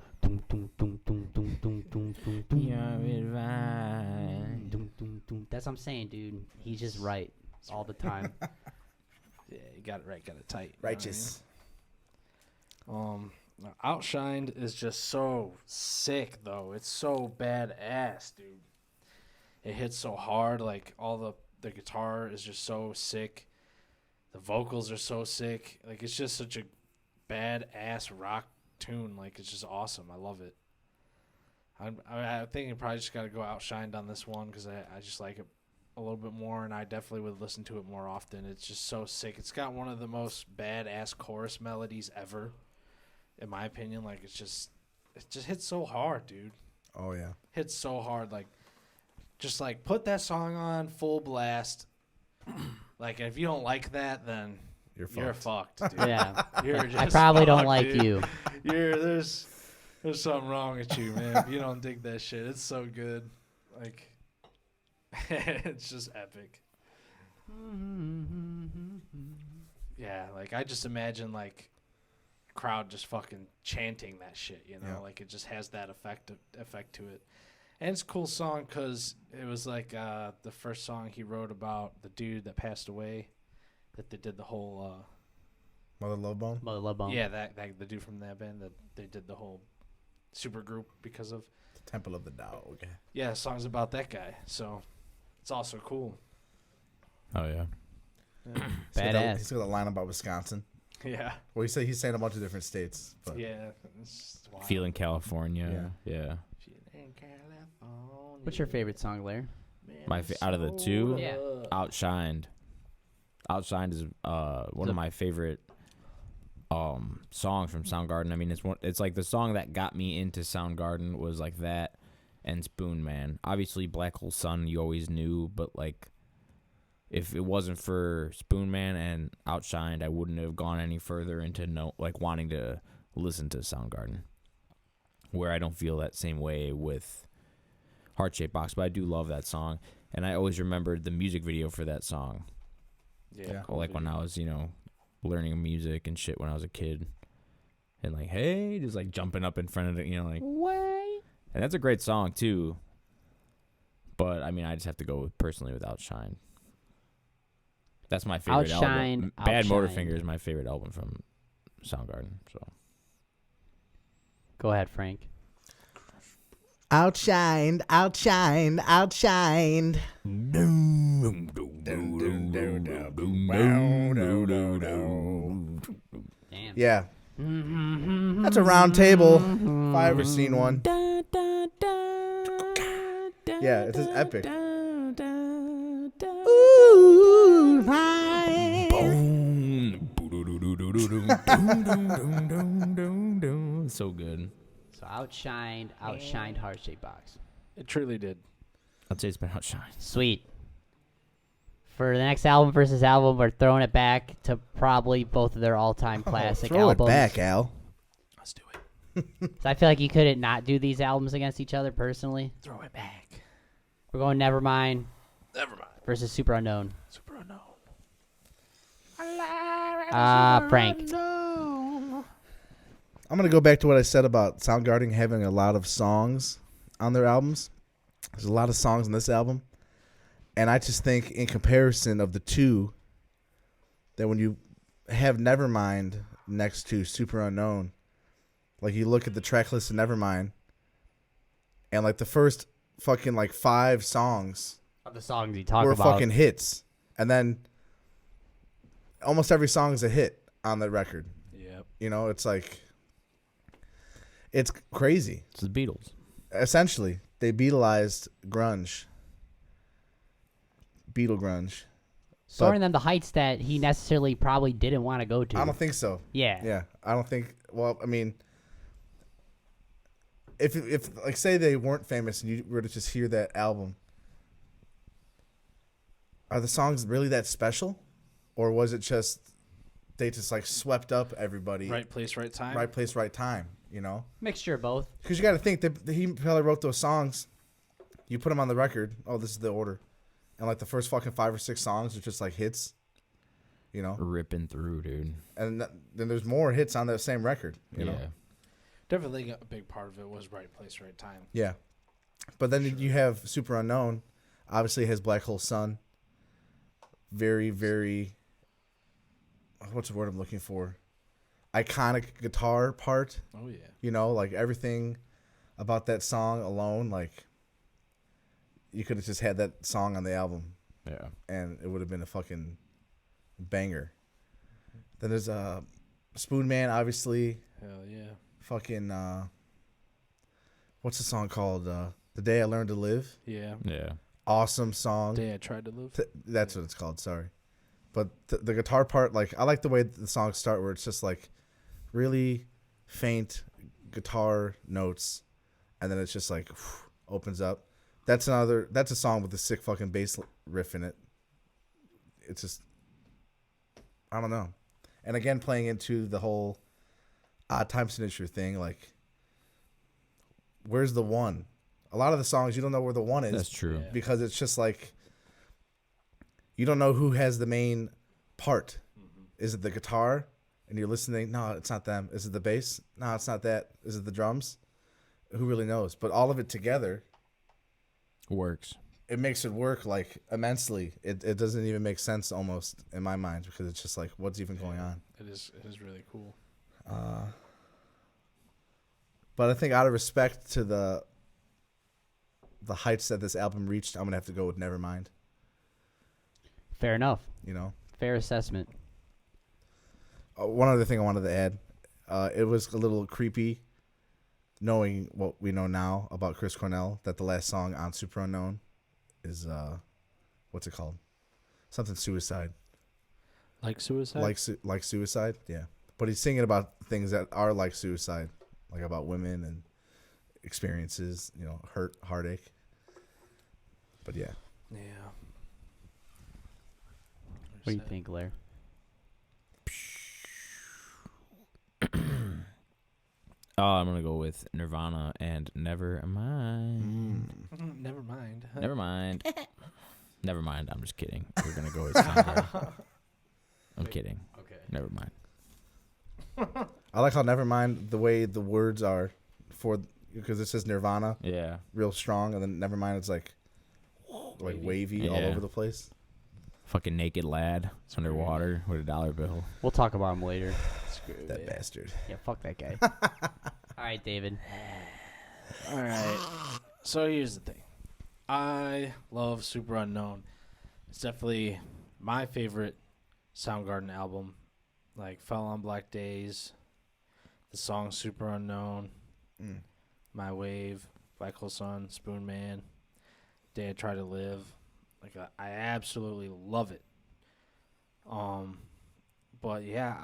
that's what I'm saying, dude. He's just right all the time. Yeah, you got it right, got it tight. Righteous. Outshined is just so sick, though. It's so badass, dude. It hits so hard. Like, all the guitar is just so sick. The vocals are so sick. Like, it's just such a badass rock tune. Like, it's just awesome. I love it. I think you probably just got to go Outshined on this one because I just like it a little bit more, and I definitely would listen to it more often. It's just so sick. It's got one of the most badass chorus melodies ever, in my opinion. Like, it just hits so hard, dude. Oh yeah. Hits so hard. Like, just like put that song on full blast. Like, if you don't like that, then you're fucked, dude. Yeah. You're just I probably don't fucked, like dude. you. There's something wrong with you, man. If you don't dig that shit, it's so good. Like, it's just epic. Yeah, like I just imagine like crowd just fucking chanting that shit, Yeah. Like it just has that effect to it. And it's a cool song because it was like the first song he wrote about the dude that passed away, that they did the whole Mother Love Bone. Mother Love Bone. yeah, that the dude from that band that they did the whole super group because of. Temple of the Dog. Yeah, songs about that guy. So it's also cool. Oh yeah. Badass. He's got a line about Wisconsin. Yeah. Well, he's saying a bunch of different states. But Yeah. It's wild. Feeling California. Yeah. Feeling California. What's your favorite song, Blair? Out of the two, Yeah. Outshined. Outshined is one of my favorite songs from Soundgarden. I mean, it's like the song that got me into Soundgarden was like that and Spoon Man. Obviously Black Hole Sun you always knew, but like if it wasn't for Spoon Man and Outshined, I wouldn't have gone any further into wanting to listen to Soundgarden. Where I don't feel that same way with Heart Shaped Box, but I do love that song, and I always remembered the music video for that song. Yeah. Like when I was, learning music and shit when I was a kid. And like, hey, just like jumping up in front of it, like. Way. And that's a great song too. But I mean, I just have to go personally with Outshine. That's my favorite Outshine, album. Bad Outshine. Motorfinger is my favorite album from Soundgarden. So. Go ahead, Frank. Outshined, outshined, outshined. Damn. Yeah. That's a round table. If I ever seen one. Yeah, it's just epic. Ooh, So good. So outshined Heart Shaped Box. It truly did. I'd say it's been Outshined. Sweet. For the next album versus album, we're throwing it back to probably both of their all-time classic Throw albums. it back, Al. Let's do it. So I feel like you couldn't not do these albums against each other personally. Throw it back. We're going Nevermind Never mind. versus Super Unknown. Super unknown. Frank. I'm going to go back to what I said about Soundgarden having a lot of songs on their albums. There's a lot of songs on this album. And I just think in comparison of the two, that when you have Nevermind next to Super Unknown, like you look at the track list of Nevermind, and like the first fucking like 5 songs Of the songs you talk were about. fucking hits. And then almost every song is a hit on that record. Yep. It's like It's crazy. It's the Beatles. Essentially, they Beatleized grunge. Beatle grunge. Soaring them the heights that he necessarily probably didn't want to go to. I don't think so. Yeah. Yeah, I don't think. Well, I mean, if like say they weren't famous and you were to just hear that album, are the songs really that special, or was it just they just like swept up everybody? Right place, right time. Right place, right time. You know, Mixture of both. because you got to think that he probably wrote those songs. You put them on the record. Oh, this is the order, and like the first fucking 5 or 6 songs are just like hits. You know, Ripping through, dude. and then there's more hits on that same record. You know. Definitely a big part of it was right place, right time. Yeah. But then you have Super Unknown. Obviously has Black Hole Sun. Very, very, what's the word I'm looking for? Iconic guitar part. Oh, yeah. You know, like everything about that song alone, like you could have just had that song on the album Yeah. and it would have been a fucking banger. Then there's Spoon Man, obviously. Hell yeah. Fucking, what's the song called? The Day I Learned to Live. Yeah. Yeah. Awesome song. Day I tried to live. That's what it's called. Sorry, but the guitar part, like I like the way the songs start, where it's just like really faint guitar notes, and then it's just like opens up. That's a song with a sick fucking bass riff in it. It's just, I don't know, and again playing into the whole odd time signature thing, like where's the one? A lot of the songs you don't know where the one is. That's true. Yeah. Because it's just like you don't know who has the main part. Mm-hmm. Is it the guitar? And you're listening. No, it's not them. Is it the bass? No, it's not that. Is it the drums? Who really knows? But all of it together, Works. it makes it work like immensely. It doesn't even make sense almost in my mind because it's just like what's even going on. It is really cool. But I think out of respect to the heights that this album reached, I'm gonna have to go with Nevermind. Fair enough. You know. Fair assessment. One other thing I wanted to add, it was a little creepy knowing what we know now about Chris Cornell, that the last song on Super Unknown is, what's it called? Something suicide. Like suicide? Like suicide, yeah. But he's singing about things that are like suicide, like about women and experiences, you know, heartache. But yeah. Yeah. What do you think, Blair? I'm gonna go with Nirvana and Nevermind. Never mind. Nevermind. Nevermind. I'm just kidding. We're gonna go with Soundgarden. I'm kidding. Okay. Nevermind. I like how Nevermind, the way the words are because it says Nirvana, Yeah. real strong, and then Nevermind it's like wavy all Yeah. over the place. Fucking naked lad underwater with a $1 bill. We'll talk about him later. Screw That it. bastard. Yeah, fuck that guy. All right, David. All right. So here's the thing. I love Super Unknown. It's definitely my favorite Soundgarden album. Like Fell on Black Days, the song Super Unknown, My Wave, Black Hole Sun, Spoon Man, Day I Try to Live. Like I absolutely love it. But yeah,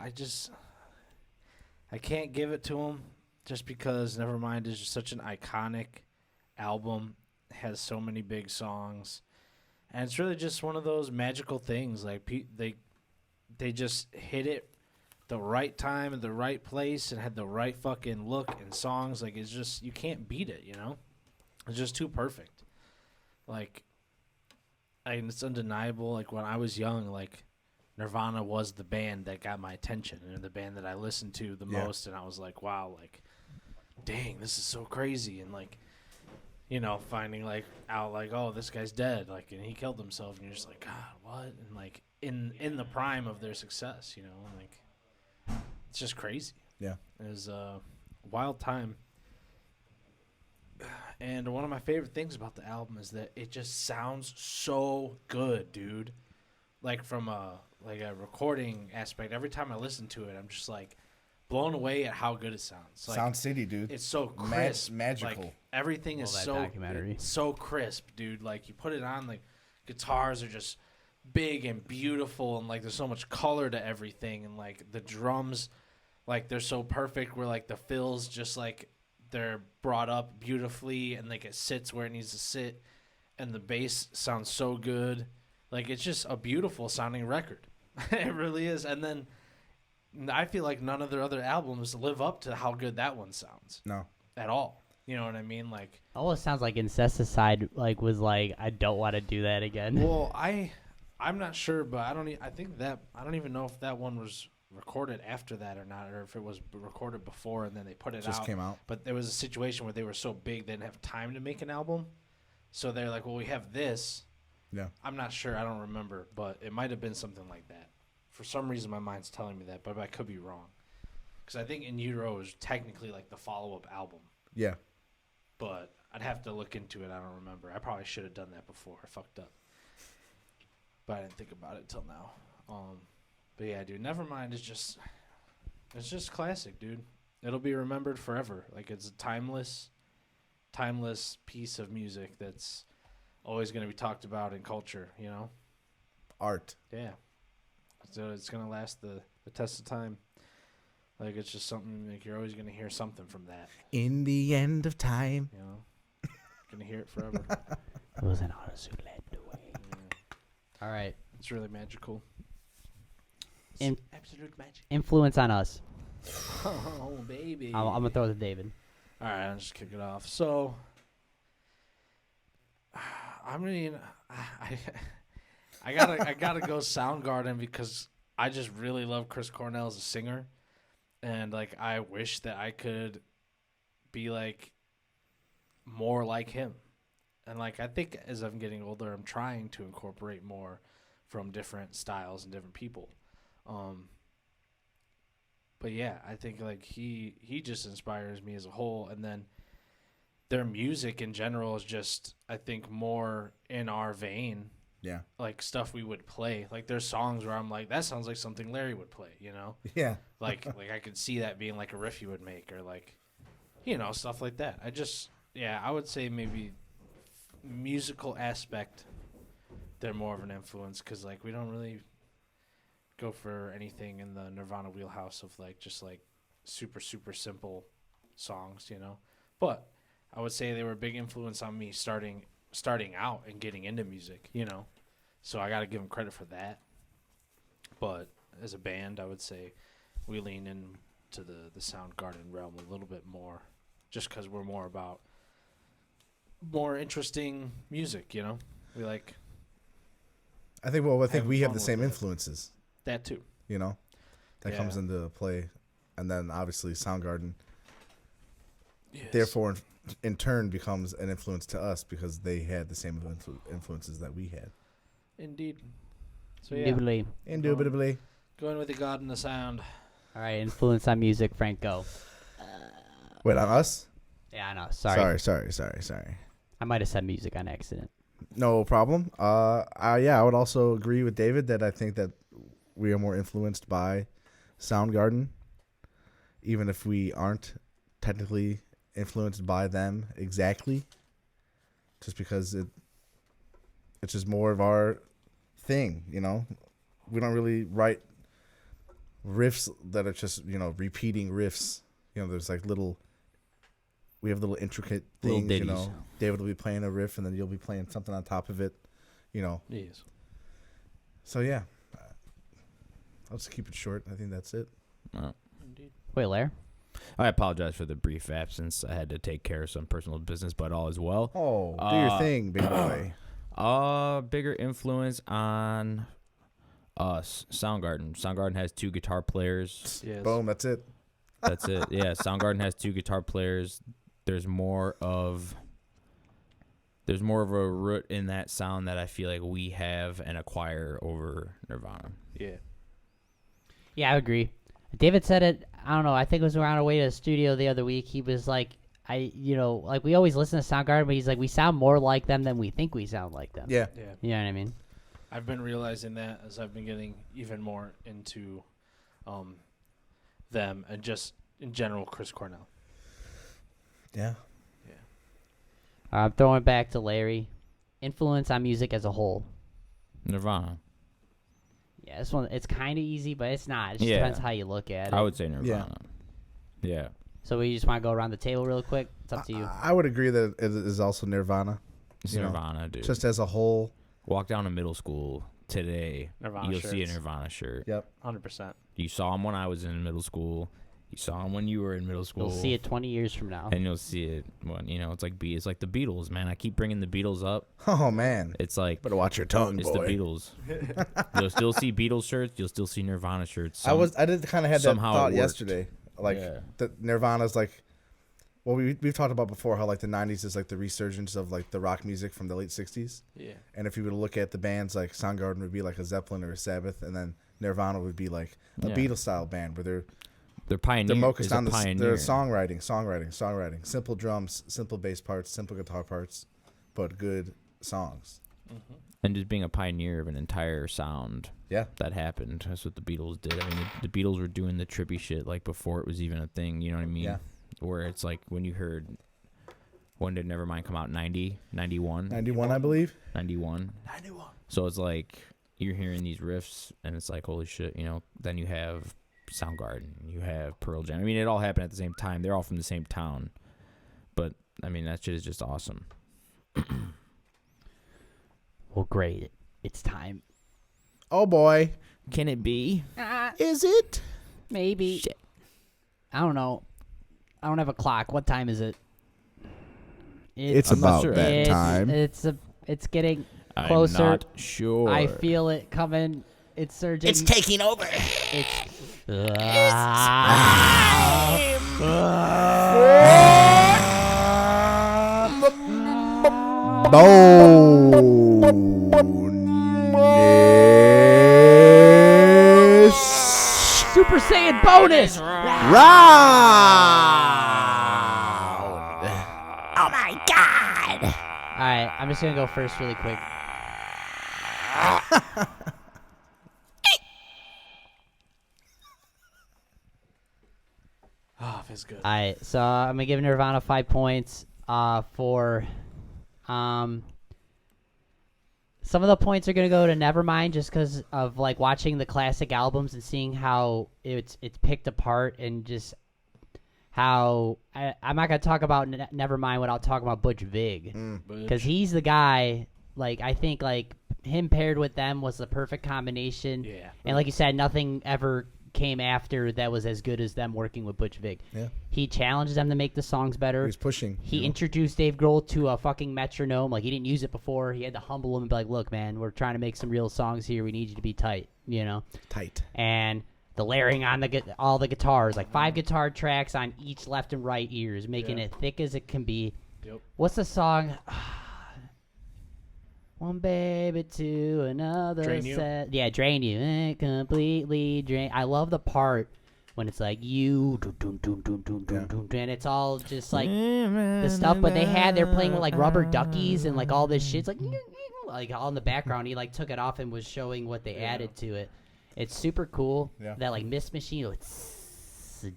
I can't give it to him just because Nevermind is just such an iconic album. It has so many big songs, and it's really just one of those magical things. Like they just hit it the right time and the right place and had the right fucking look and songs. Like it's just you can't beat it. You know, it's just too perfect. Like. And it's undeniable. Like when I was young, like Nirvana was the band that got my attention and the band that I listened to the most. And I was like, wow, like, dang, this is so crazy. And like, you know, finding like out like, oh, this guy's dead, like, and he killed himself, and you're just like, God, what? And like in the prime of their success, you know, like it's just crazy. Yeah. It was a wild time. And one of my favorite things about the album is that it just sounds so good, dude. Like from a recording aspect, every time I listen to it, I'm just like, blown away at how good it sounds. Like, Sound City, dude. it's so crisp, magical. Like, everything is that so documentary. it's so crisp, dude. Like you put it on, like guitars are just big and beautiful, and like there's so much color to everything, and like the drums, like they're so perfect. Where like the fills just like they're brought up beautifully, and like it sits where it needs to sit, and the bass sounds so good. Like it's just a beautiful sounding record. It really is. And then I feel like none of their other albums live up to how good that one sounds No. at all. You know what I mean? Like, Almost sounds like Incesticide like was like, I don't want to do that again. well, I'm not sure, but I don't even know if that one was recorded after that or not, or if it was recorded before and then they put it Just out. came out. But there was a situation where they were so big they didn't have time to make an album, so they're like, well, we have this. Yeah. I'm not sure. I don't remember, but it might have been something like that. For some reason, my mind's telling me that, but I could be wrong. Because I think In Utero is technically like the follow-up album, Yeah. but I'd have to look into it. I don't remember. I probably should have done that before. I fucked up. But I didn't think about it till now. But yeah, dude, Nevermind is it's just classic, dude. It'll be remembered forever. Like it's a timeless piece of music that's always going to be talked about in culture, you know? Art. Yeah. So it's going to last the test of time. Like it's just something like you're always going to hear something from that, In the end of time. you know? Going to hear it forever. It was an artist who led the way. Yeah. All right. It's really magical. In- Absolute magic. Influence on us. Oh, baby. I'm going to throw it to David. All right, I'll just kick it off. So, I mean, I gotta go Soundgarden because I just really love Chris Cornell as a singer, and like I wish that I could be like more like him, and like I think as I'm getting older, I'm trying to incorporate more from different styles and different people. But yeah, I think like he just inspires me as a whole, and then their music in general is just I think more in our vein, Yeah. like stuff we would play. Like there's songs where I'm like that sounds like something Larry would play, you know? Yeah. Like I could see that being like a riff you would make or like you know, stuff like that. I would say maybe musical aspect they're more of an influence cuz like we don't really go for anything in the Nirvana wheelhouse of like just like super simple songs, you know. But I would say they were a big influence on me starting out and getting into music, you know. So I got to give them credit for that. But as a band, I would say we lean into the Soundgarden realm a little bit more, just because we're more about more interesting music, you know. We like I think we Having have fun the with same it. influences, that too. you know. That Yeah. comes into play. And then obviously Soundgarden Yes. therefore in turn becomes an influence to us because they had the same influences that we had. Indeed. So yeah, Indubitably. Indubitably. going with the God and the Sound. All right. Influence on music, Frank, go. Wait, on us? Yeah, I know. Sorry. Sorry. I might have said music on accident. No problem. I would also agree with David that I think that we are more influenced by Soundgarden, even if we aren't technically influenced by them exactly, just because it's just more of our thing, you know. We don't really write riffs that are just, you know, repeating riffs. You know, there's like we have little intricate Little things, you ditties. know. David will be playing a riff and then you'll be playing something on top of it, you know. Yes. So yeah, I'll just keep it short. I think that's it. Indeed. Wait, Lair? I apologize for the brief absence. I had to take care of some personal business, but all is well. Oh, do your thing, big boy. Bigger influence on us. Soundgarden. Soundgarden has 2 guitar players. Yes. Boom, that's it. That's it. Yeah, Soundgarden has 2 guitar players. There's more of a root in that sound that I feel like we have and acquire over Nirvana. Yeah. Yeah, I agree. David said it, I don't know, I think it was around our way to the studio the other week. He was like, like we always listen to Soundgarden, but he's like, we sound more like them than we think we sound like them. Yeah. Yeah. You know what I mean? I've been realizing that as I've been getting even more into them and just in general Chris Cornell? Yeah. I'm throwing back to Larry. Influence on music as a whole. Nirvana. Yeah, this one, it's kind of easy, but it's not. It just Yeah. depends how you look at it. I would say Nirvana. Yeah. So we just want to go around the table real quick? It's up to you. I would agree that it is also Nirvana. It's You know, Nirvana, dude. Just as a whole. Walk down to middle school today. Nirvana You'll see a shirts. Nirvana shirt. Yep. 100%. You saw them when I was in middle school. You saw them when you were in middle school. You'll see it 20 years from now. And you'll see it when, it's like the Beatles, man. I keep bringing the Beatles up. Oh, man. It's like Better watch your tongue, it's boy. the Beatles. You'll still see Beatles shirts. You'll still see Nirvana shirts. I did kind of have that somehow it thought worked. yesterday. Like, Yeah. that Nirvana's like, well, we've talked about before how, like, the 90s is, like, the resurgence of, like, the rock music from the late 60s. Yeah. And if you were to look at the bands, like, Soundgarden would be, like, a Zeppelin or a Sabbath, and then Nirvana would be, like, a Yeah. Beatles-style band where they're pioneer. focused on pioneer. their songwriting. Simple drums, simple bass parts, simple guitar parts, but good songs. And just being a pioneer of an entire sound. Yeah. That happened. That's what the Beatles did. I mean, the Beatles were doing the trippy shit like before it was even a thing. You know what I mean? Yeah. Where it's like when you heard, when did Nevermind come out? 90, 91, 91, I believe. 91. 91. So it's like you're hearing these riffs, and it's like, holy shit, Then you have Soundgarden, you have Pearl Jam. I mean, it all happened at the same time. They're all from the same town, but I mean, that shit is just awesome. Well, great. It's time. Oh, boy. Can it be? Is it? Maybe. Shit. I don't know. I don't have a clock. What time is it? It's I'm not about sure. that time. It's getting I'm closer. not sure. I feel it coming. It's surging. It's taking over. Bonus Super Saiyan bonus. round. Oh my god. All right, I'm just gonna go first really quick. Oh, feels good. All right, so I'm gonna give Nirvana 5 points. For, some of the points are gonna go to Nevermind just because of like watching the classic albums and seeing how it's picked apart and just how I'm not gonna talk about Nevermind without talking about Butch Vig because he's the guy. Like I think like him paired with them was the perfect combination. Yeah. And like you said, nothing ever came after that was as good as them working with Butch Vig. Yeah. He challenged them to make the songs better. He was pushing. He introduced Dave Grohl to a fucking metronome. Like, he didn't use it before. He had to humble him and be like, look, man, we're trying to make some real songs here. We need you to be tight, Tight. And the layering on all the guitars, like 5 guitar tracks on each left and right ears, making it thick as it can be. Yep. What's the song? One baby to another. Drain You? Yeah, Drain You. Completely drain. I love the part when it's like you, and it's all just like the stuff. But they're playing with like rubber duckies and like all this shit. It's like all in the background. He like took it off and was showing what they added to it. It's super cool. Yeah. That like Mist Machine.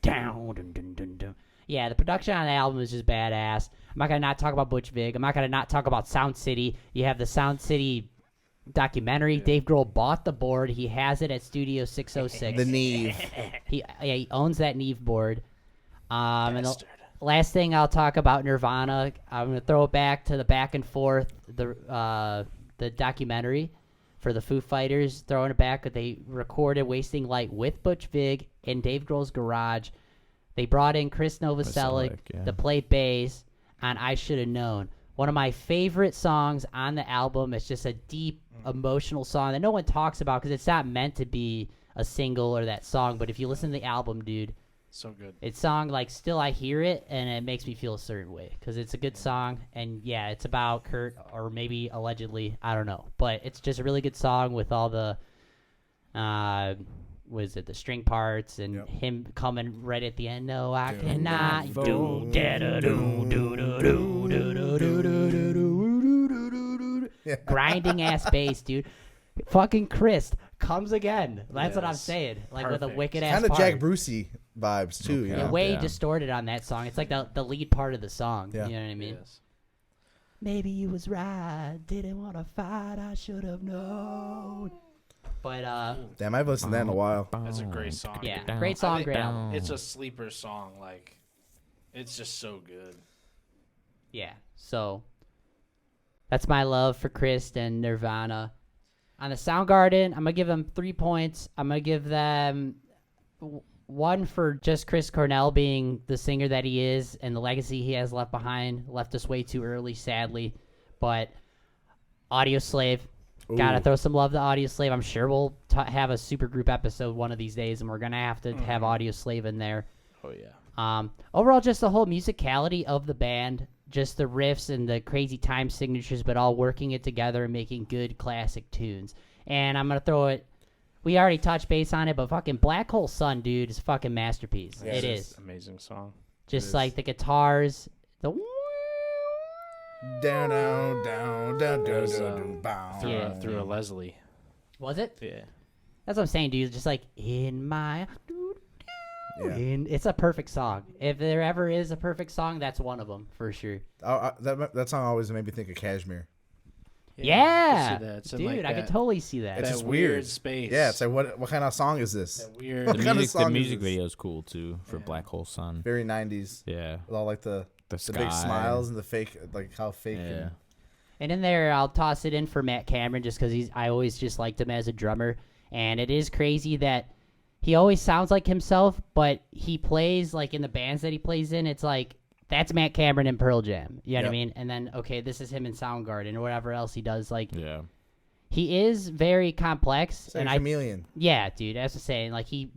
Down. Yeah, the production on the album is just badass. I'm not gonna not talk about Butch Vig. I'm not gonna not talk about Sound City. You have the Sound City documentary. Yeah. Dave Grohl bought the board. He has it at Studio 606. The Neve. He owns that Neve board. And the last thing I'll talk about Nirvana. I'm gonna throw it back to the back and forth. The documentary for the Foo Fighters, throwing it back. They recorded Wasting Light with Butch Vig in Dave Grohl's garage. They brought in Chris Novoselic to play bass on I Should Have Known. One of my favorite songs on the album. It's just a deep, emotional song that no one talks about because it's not meant to be a single or that song. But if you listen to the album, dude, so good. It's song like still I hear it and it makes me feel a certain way because it's a good song. And yeah, it's about Kurt or maybe allegedly, I don't know. But it's just a really good song with all the the string parts and him coming right at the end. No, I cannot do grinding ass bass, dude. Fucking Chris comes again. That's what I'm saying. Like with a wicked ass Kind of part. Jack Brucey vibes too. You Yeah, know? way distorted on that song. It's like the lead part of the song. Yeah. You know what I mean? Yes. Maybe you was right. Didn't want to fight. I should have known. But Damn, I've listened to that in a while. That's a great song. yeah, dude. great song, I think great album. It's a sleeper song. Like, it's just so good. Yeah. So that's my love for Chris and Nirvana. On the Soundgarden, I'm gonna give them 3 points. I'm gonna give them one for just Chris Cornell being the singer that he is and the legacy he has left behind. Left us way too early, sadly. But Audio Slave, gotta throw some love to Audio Slave. I'm sure we'll have a super group episode one of these days, and we're gonna have to have Audio Slave in there. Oh yeah. Overall, just the whole musicality of the band, just the riffs and the crazy time signatures, but all working it together and making good classic tunes. And I'm gonna throw it. We already touched base on it, but fucking Black Hole Sun, dude, is a fucking masterpiece. Yeah, It it's is. an amazing song. Just like the guitars, the Down, down, down, down, Goes, down, bow. Through a Leslie. was it? Yeah. That's what I'm saying, dude. Just like in my. Yeah. And it's a perfect song. If there ever is a perfect song, that's one of them for sure. That song always made me think of Kashmir. Yeah, I can see that. It's in, dude, like, I that- could totally see that. It's that just weird weird. space. Yeah, it's like what kind of song is this? That weird. What kind of The song music is this? video is cool too for Black Hole Sun. Very 90s. Yeah, With all like the the big sky. smiles and the fake, like how fake. Yeah, And in there, I'll toss it in for Matt Cameron just because I always just liked him as a drummer. And it is crazy that he always sounds like himself, but he plays like in the bands that he plays in. It's like that's Matt Cameron in Pearl Jam. You know what I Yep. mean? And then okay, this is him in Soundgarden or whatever else he does. Like yeah. he is very complex, It's like and a chameleon. yeah, dude. As I was saying, like he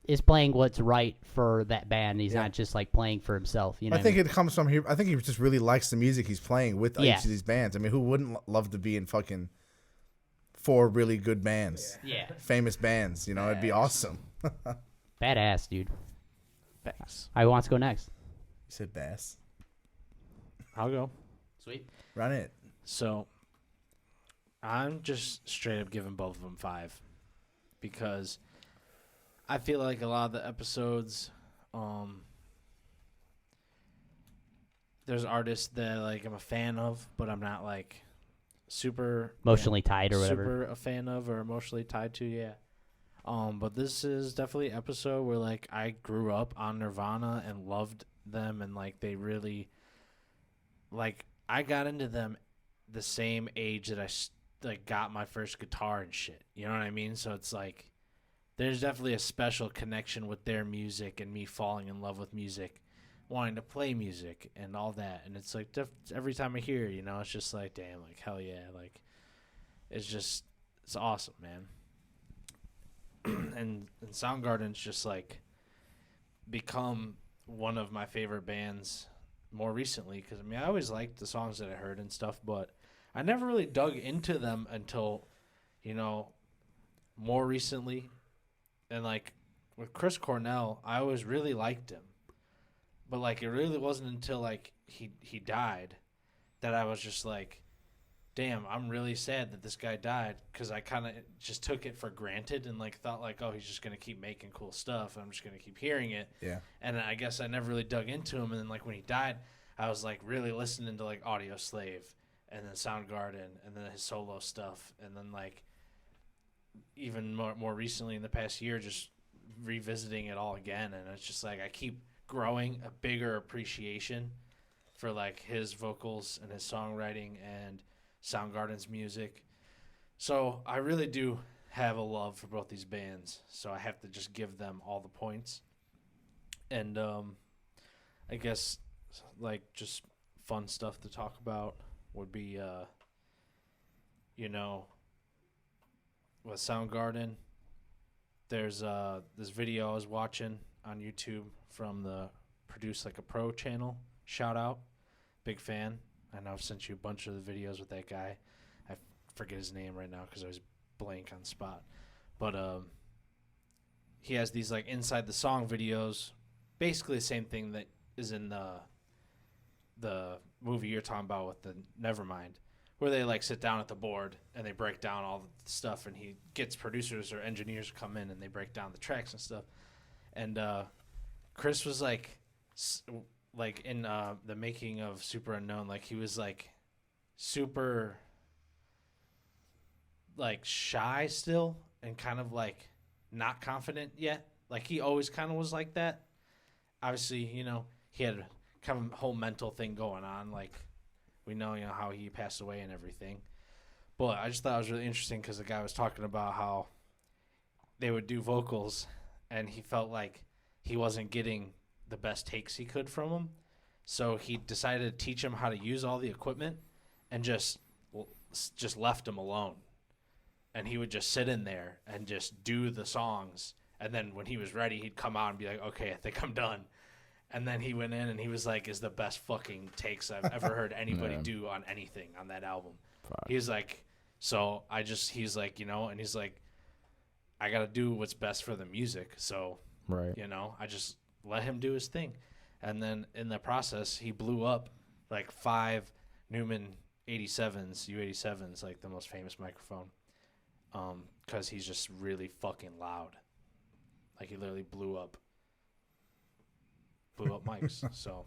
is playing what's right for that band. He's Yeah. not just like playing for himself. You know? I think it comes from here. I think he just really likes the music he's playing with Yeah. each of these bands. I mean, who wouldn't love to be in fucking 4 really good bands, yeah, famous bands? You know, it'd be awesome. You badass, dude. Thanks. I want to go next. said bass. I'll go. Sweet. Run it. So, I'm just straight up giving both of them 5 because I feel like a lot of the episodes, there's artists that like I'm a fan of, but I'm not like super Emotionally tied or whatever. super a fan of or emotionally tied to. Yeah. But this is definitely an episode where like I grew up on Nirvana and loved them, and like they really, like I got into them the same age that I like got my first guitar and shit. You know what I mean? So it's like there's definitely a special connection with their music and me falling in love with music, wanting to play music and all that. And it's like every time I hear it, you know, it's just like damn, like hell yeah, like it's awesome, man. and Soundgarden's just like become one of my favorite bands more recently because I mean I always liked the songs that I heard and stuff, but I never really dug into them until, you know, more recently. And like with Chris Cornell, I always really liked him, but like it really wasn't until like he died that I was just like, damn, I'm really sad that this guy died because I kind of just took it for granted and like thought like, oh, he's just gonna keep making cool stuff. I'm just gonna keep hearing it. Yeah. And I guess I never really dug into him. And then like when he died, I was like really listening to like Audio Slave and then Soundgarden and then his solo stuff and then like even more recently in the past year just revisiting it all again. And it's just like I keep growing a bigger appreciation for like his vocals and his songwriting and Soundgarden's music. So I really do have a love for both these bands. So I have to just give them all the points. And I guess like just fun stuff to talk about would be, you know, with Soundgarden, there's this video I was watching on YouTube from the Produce Like a Pro channel. Shout out. Big fan. I know I've sent you a bunch of the videos with that guy. I forget his name right now because I was blank on spot. But he has these like inside the song videos, basically the same thing that is in the movie you're talking about with the Nevermind, where they like sit down at the board and they break down all the stuff, and he gets producers or engineers to come in and they break down the tracks and stuff. And Chris was like in the making of Super Unknown, like he was like super like shy still and kind of like not confident yet. Like he always kind of was like that. Obviously, he had kind of a whole mental thing going on. Like we know, how he passed away and everything. But I just thought it was really interesting because the guy was talking about how they would do vocals and he felt like he wasn't getting the best takes he could from him. So he decided to teach him how to use all the equipment and just left him alone. And he would just sit in there and just do the songs. And then when he was ready, he'd come out and be like, okay, I think I'm done. And then he went in and he was like, is the best fucking takes I've ever heard anybody do on anything on that album. Fuck. He's like, so he's like, and he's like, I got to do what's best for the music. So, Right. I just let him do his thing. And then in the process, he blew up like 5 Neumann 87s, U87s, like the most famous microphone. Because he's just really fucking loud. Like he literally blew up mics. So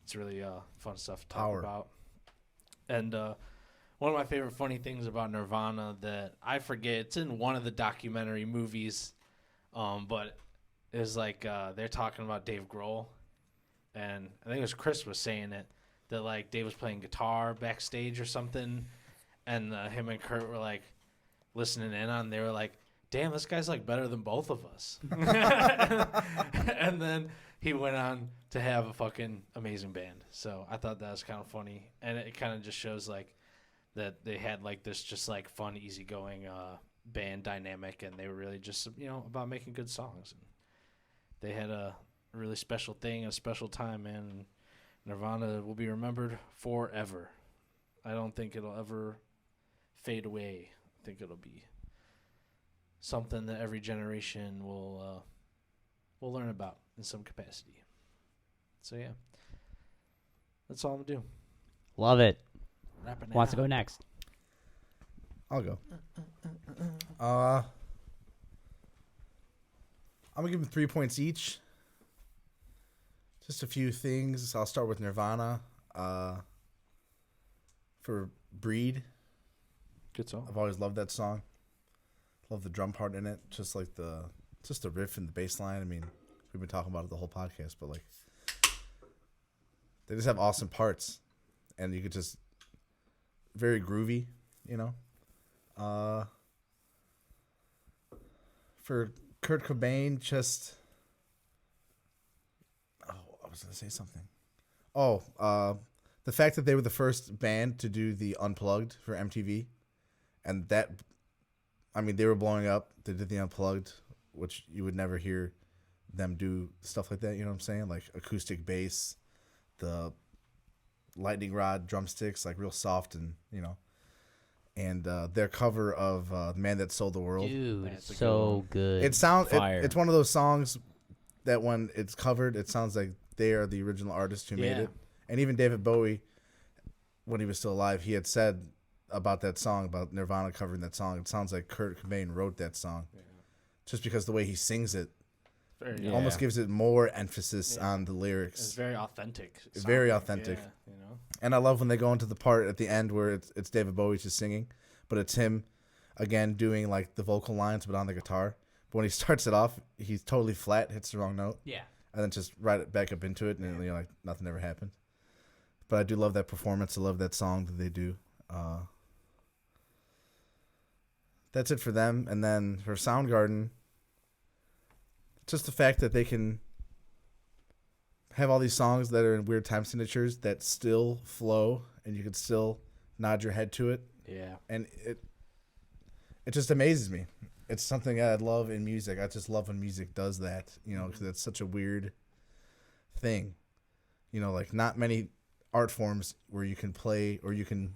it's really fun stuff to talk about. And one of my favorite funny things about Nirvana that I forget, it's in one of the documentary movies, but it's like they're talking about Dave Grohl, and I think it was Chris was saying it, that like Dave was playing guitar backstage or something, and him and Kurt were like listening in on, they were like, damn, this guy's like better than both of us. And then he went on to have a fucking amazing band. So I thought that was kind of funny. And it kind of just shows like that they had like this just like fun, easygoing band dynamic. And they were really just, about making good songs. And they had a really special thing, a special time, man. And Nirvana will be remembered forever. I don't think it'll ever fade away. I think it'll be something that every generation will learn about in some capacity. So yeah, that's all I'm gonna do. Love it. Wrapping it Wants to up. go next? I'll go. I'm gonna give them 3 points each. Just a few things. I'll start with Nirvana. For Breed. Good song. I've always loved that song. Love the drum part in it. Just like the riff and the bass line. I mean, we've been talking about it the whole podcast, but like they just have awesome parts. And you could just very groovy, For Kurt Cobain, just I was gonna say something. The fact that they were the first band to do the Unplugged for MTV, and that, I mean, they were blowing up. They did the Unplugged, which you would never hear them do stuff like that. You know what I'm saying? Like acoustic bass, the lightning rod drumsticks, like real soft and and their cover of "The Man That Sold the World." Dude, That's a good so one. good. It sounds Fire. it's one of those songs that when it's covered, it sounds like they are the original artist who made Yeah. it. And even David Bowie, when he was still alive, he had said about that song, about Nirvana covering that song, it sounds like Kurt Cobain wrote that song. Yeah. Just because the way he sings it Very, Yeah. almost gives it more emphasis Yeah. on the It's lyrics. very authentic. Very sounding, authentic. Yeah, And I love when they go into the part at the end where it's David Bowie just singing, but it's him again doing like the vocal lines but on the guitar. But when he starts it off, he's totally flat, hits the wrong note, yeah. and then just right it back up into it, and you're like, nothing ever happened. But I do love that performance. I love that song that they do. That's it for them. And then for Soundgarden, just the fact that they can have all these songs that are in weird time signatures that still flow, and you can still nod your head to it, yeah. and it just amazes me. It's something I love in music. I just love when music does that, because it's such a weird thing. Like not many art forms where you can play or you can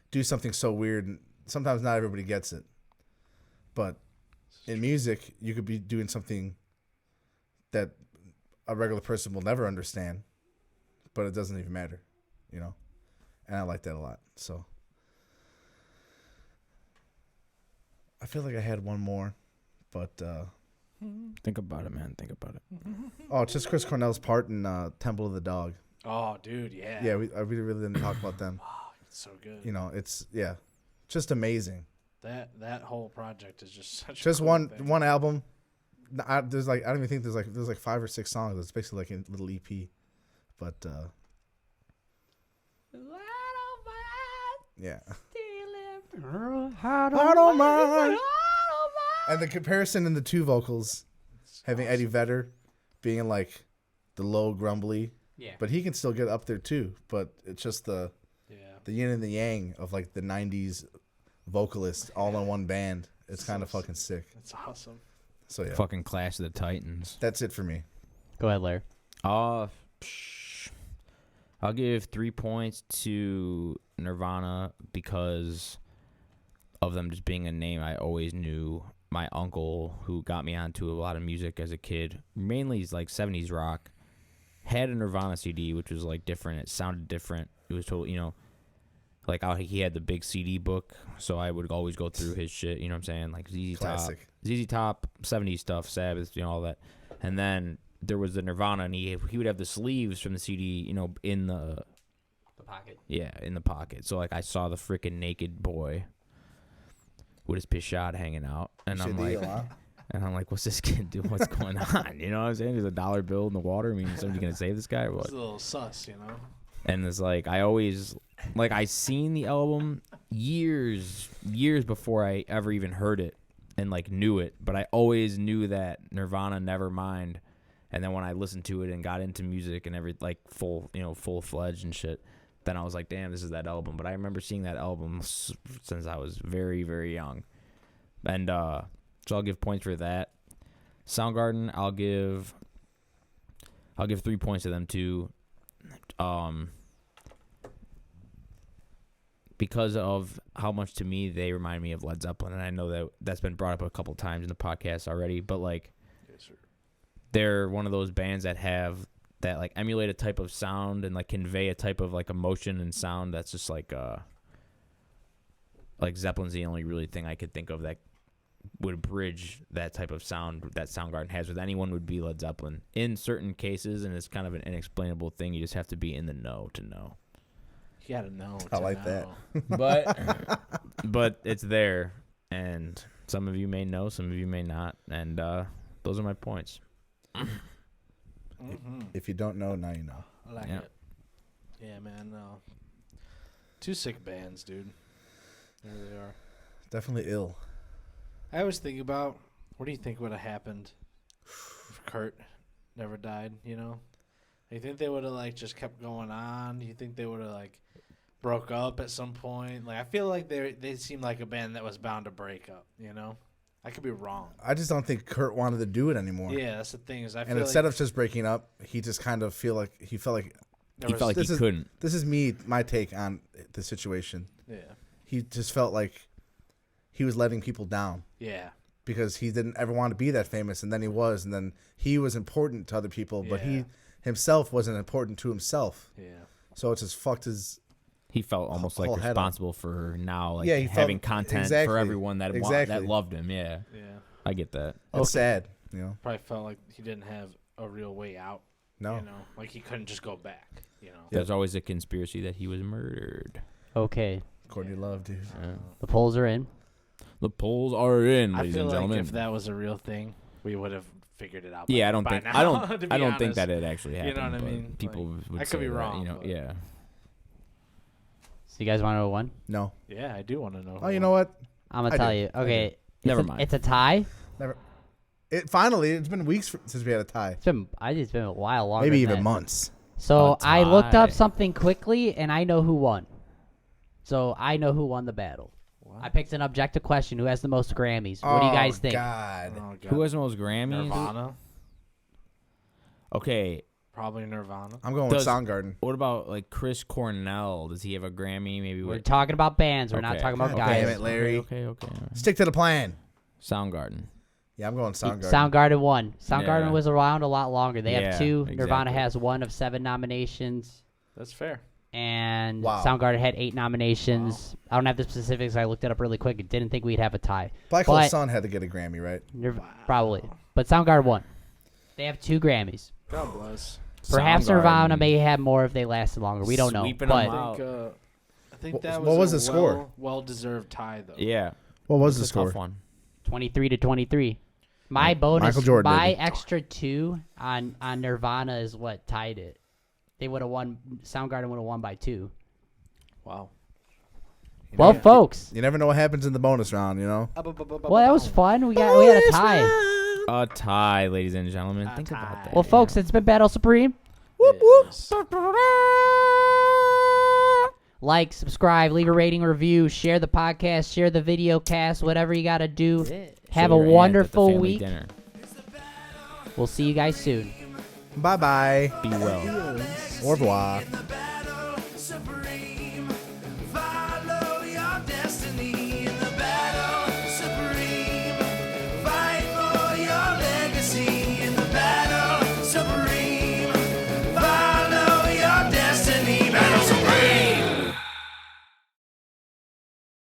do something so weird, and sometimes not everybody gets it. But in music, you could be doing something that a regular person will never understand, but it doesn't even matter, And I like that a lot. So I feel like I had one more, but Think about it, man. Think about it. Oh, it's just Chris Cornell's part in Temple of the Dog. Oh, dude, yeah. Yeah, I really didn't talk about them. It's so good. You know, it's just amazing. That whole project is just such. Just a cool one thing. one album. I don't even think there's like 5 or 6 songs. It's basically like a little EP, but yeah. I don't mind. And the comparison in the 2 vocals, having Eddie Vedder being like the low grumbly, Yeah. but he can still get up there too. But it's just the yin and the yang of like the 90s vocalists all in one band. It's kind of fucking sick. That's awesome. So yeah, Fucking Clash of the Titans. that's it for me. Go ahead, Larry. I'll give 3 points to Nirvana because of them just being a name I always knew. My uncle, who got me onto a lot of music as a kid, mainly like 70s rock, had a Nirvana CD, which was like different. It sounded different. It was totally, like he had the big CD book, so I would always go through his shit. You know what I'm saying? Like ZZ Top, 70s stuff, Sabbath, all that. And then there was the Nirvana, and he would have the sleeves from the CD, in the pocket. Yeah, in the pocket. So like I saw the freaking naked boy with his pishad hanging out, and I'm like, what's this kid doing? What's going on? You know what I'm saying? There's a dollar bill in the water. I mean, somebody gonna save this guy or what? It's a little sus, And it's like I always I seen the album years before I ever even heard it and like knew it, but I always knew that Nirvana Nevermind. And then when I listened to it and got into music and full fledged and shit, then I was like, damn, this is that album. But I remember seeing that album since I was very, very young. And so I'll give points for that. Soundgarden, I'll give 3 points to them too. Because of how much to me they remind me of Led Zeppelin, and I know that's been brought up a couple times in the podcast already, but like they're one of those bands that have that like emulate a type of sound and like convey a type of like emotion and sound that's just like Zeppelin's the only really thing I could think of that would bridge that type of sound that Soundgarden has with anyone would be Led Zeppelin in certain cases, and it's kind of an inexplainable thing. You just have to be in the know to know. You gotta know. I like that. But it's there, and some of you may know, some of you may not, and those are my points. If you don't know, now you know. I like it. Yeah, man. No. 2 sick bands, dude. There they are. Definitely ill. I always think about, what do you think would have happened if Kurt never died, Do you think they would have, like, just kept going on? Do you think they would have, like, broke up at some point? Like, I feel like they seem like a band that was bound to break up, I could be wrong. I just don't think Kurt wanted to do it anymore. Yeah, that's the thing. Is I feel and instead of just breaking up, he just kind of felt like he couldn't. This is my take on the situation. Yeah. He just felt like he was letting people down. Yeah. Because he didn't ever want to be that famous, and then he was, and then he was important to other people, but he himself wasn't important to himself. Yeah. So it just fucked his. He felt almost like responsible for now, like having content for everyone that loved him. Yeah. Yeah. I get that. It's sad, Probably felt like he didn't have a real way out. No. Like he couldn't just go back. There's always a conspiracy that he was murdered. Okay. Courtney Love, dude. The polls are in. The polls are in, ladies and I feel gentlemen. like if that was a real thing, we would have figured it out. Yeah, I don't think think that it actually happened. You know what I mean? People would I say could be that, wrong. Yeah. So you guys want to know one? No. Yeah, I do want to know. Oh, you know what? I'm gonna tell you. Okay. Never mind. It's a tie. Never. It's been weeks since we had a tie. It's been a while longer. Maybe than even that. months. So A I looked tie. up something quickly, and I know who won. So I know who won the battle. I picked an objective question: who has the most Grammys? What do you guys think? God. Oh, God. Who has the most Grammys? Nirvana? Okay. Probably Nirvana. I'm going with Soundgarden. What about like Chris Cornell? Does he have a Grammy? Maybe We're talking about bands. We're not Okay. talking about God guys. damn it, Larry. Okay. Stick to the plan. Soundgarden. Yeah, I'm going Soundgarden. Soundgarden won. Soundgarden Yeah. was around a lot longer. They Yeah, have 2. Nirvana exactly. has 1 of 7 nominations. That's fair. And Wow. Soundgarden had 8 nominations. I don't have the specifics. I looked it up really quick. I didn't think we'd have a tie. Black Hole but- Sun had to get a Grammy, right? Probably. But Soundgarden won. They have 2 Grammys. God bless. Perhaps Soundgarden. Nirvana may have more if they lasted longer. We don't know. Sweeping But them out. I think that What was a the score? well-deserved tie, though. Yeah. What was the It's a score? tough one. 23-23. My bonus, Michael Jordan, my baby. extra 2 on Nirvana is what tied it. They would have won. Soundgarden would have won by 2. Wow. Well, folks. You never know what happens in the bonus round, you know? Well, that was fun. We had a tie. A tie, ladies and gentlemen. Think about that. Well, folks, it's been Battle Supreme. Yes. Like, subscribe, leave a rating, review, share the podcast, share the video cast, whatever you got to do. Have Show a your aunt at the wonderful family week. Dinner. We'll see you guys soon. Bye-bye. Be well. Au revoir.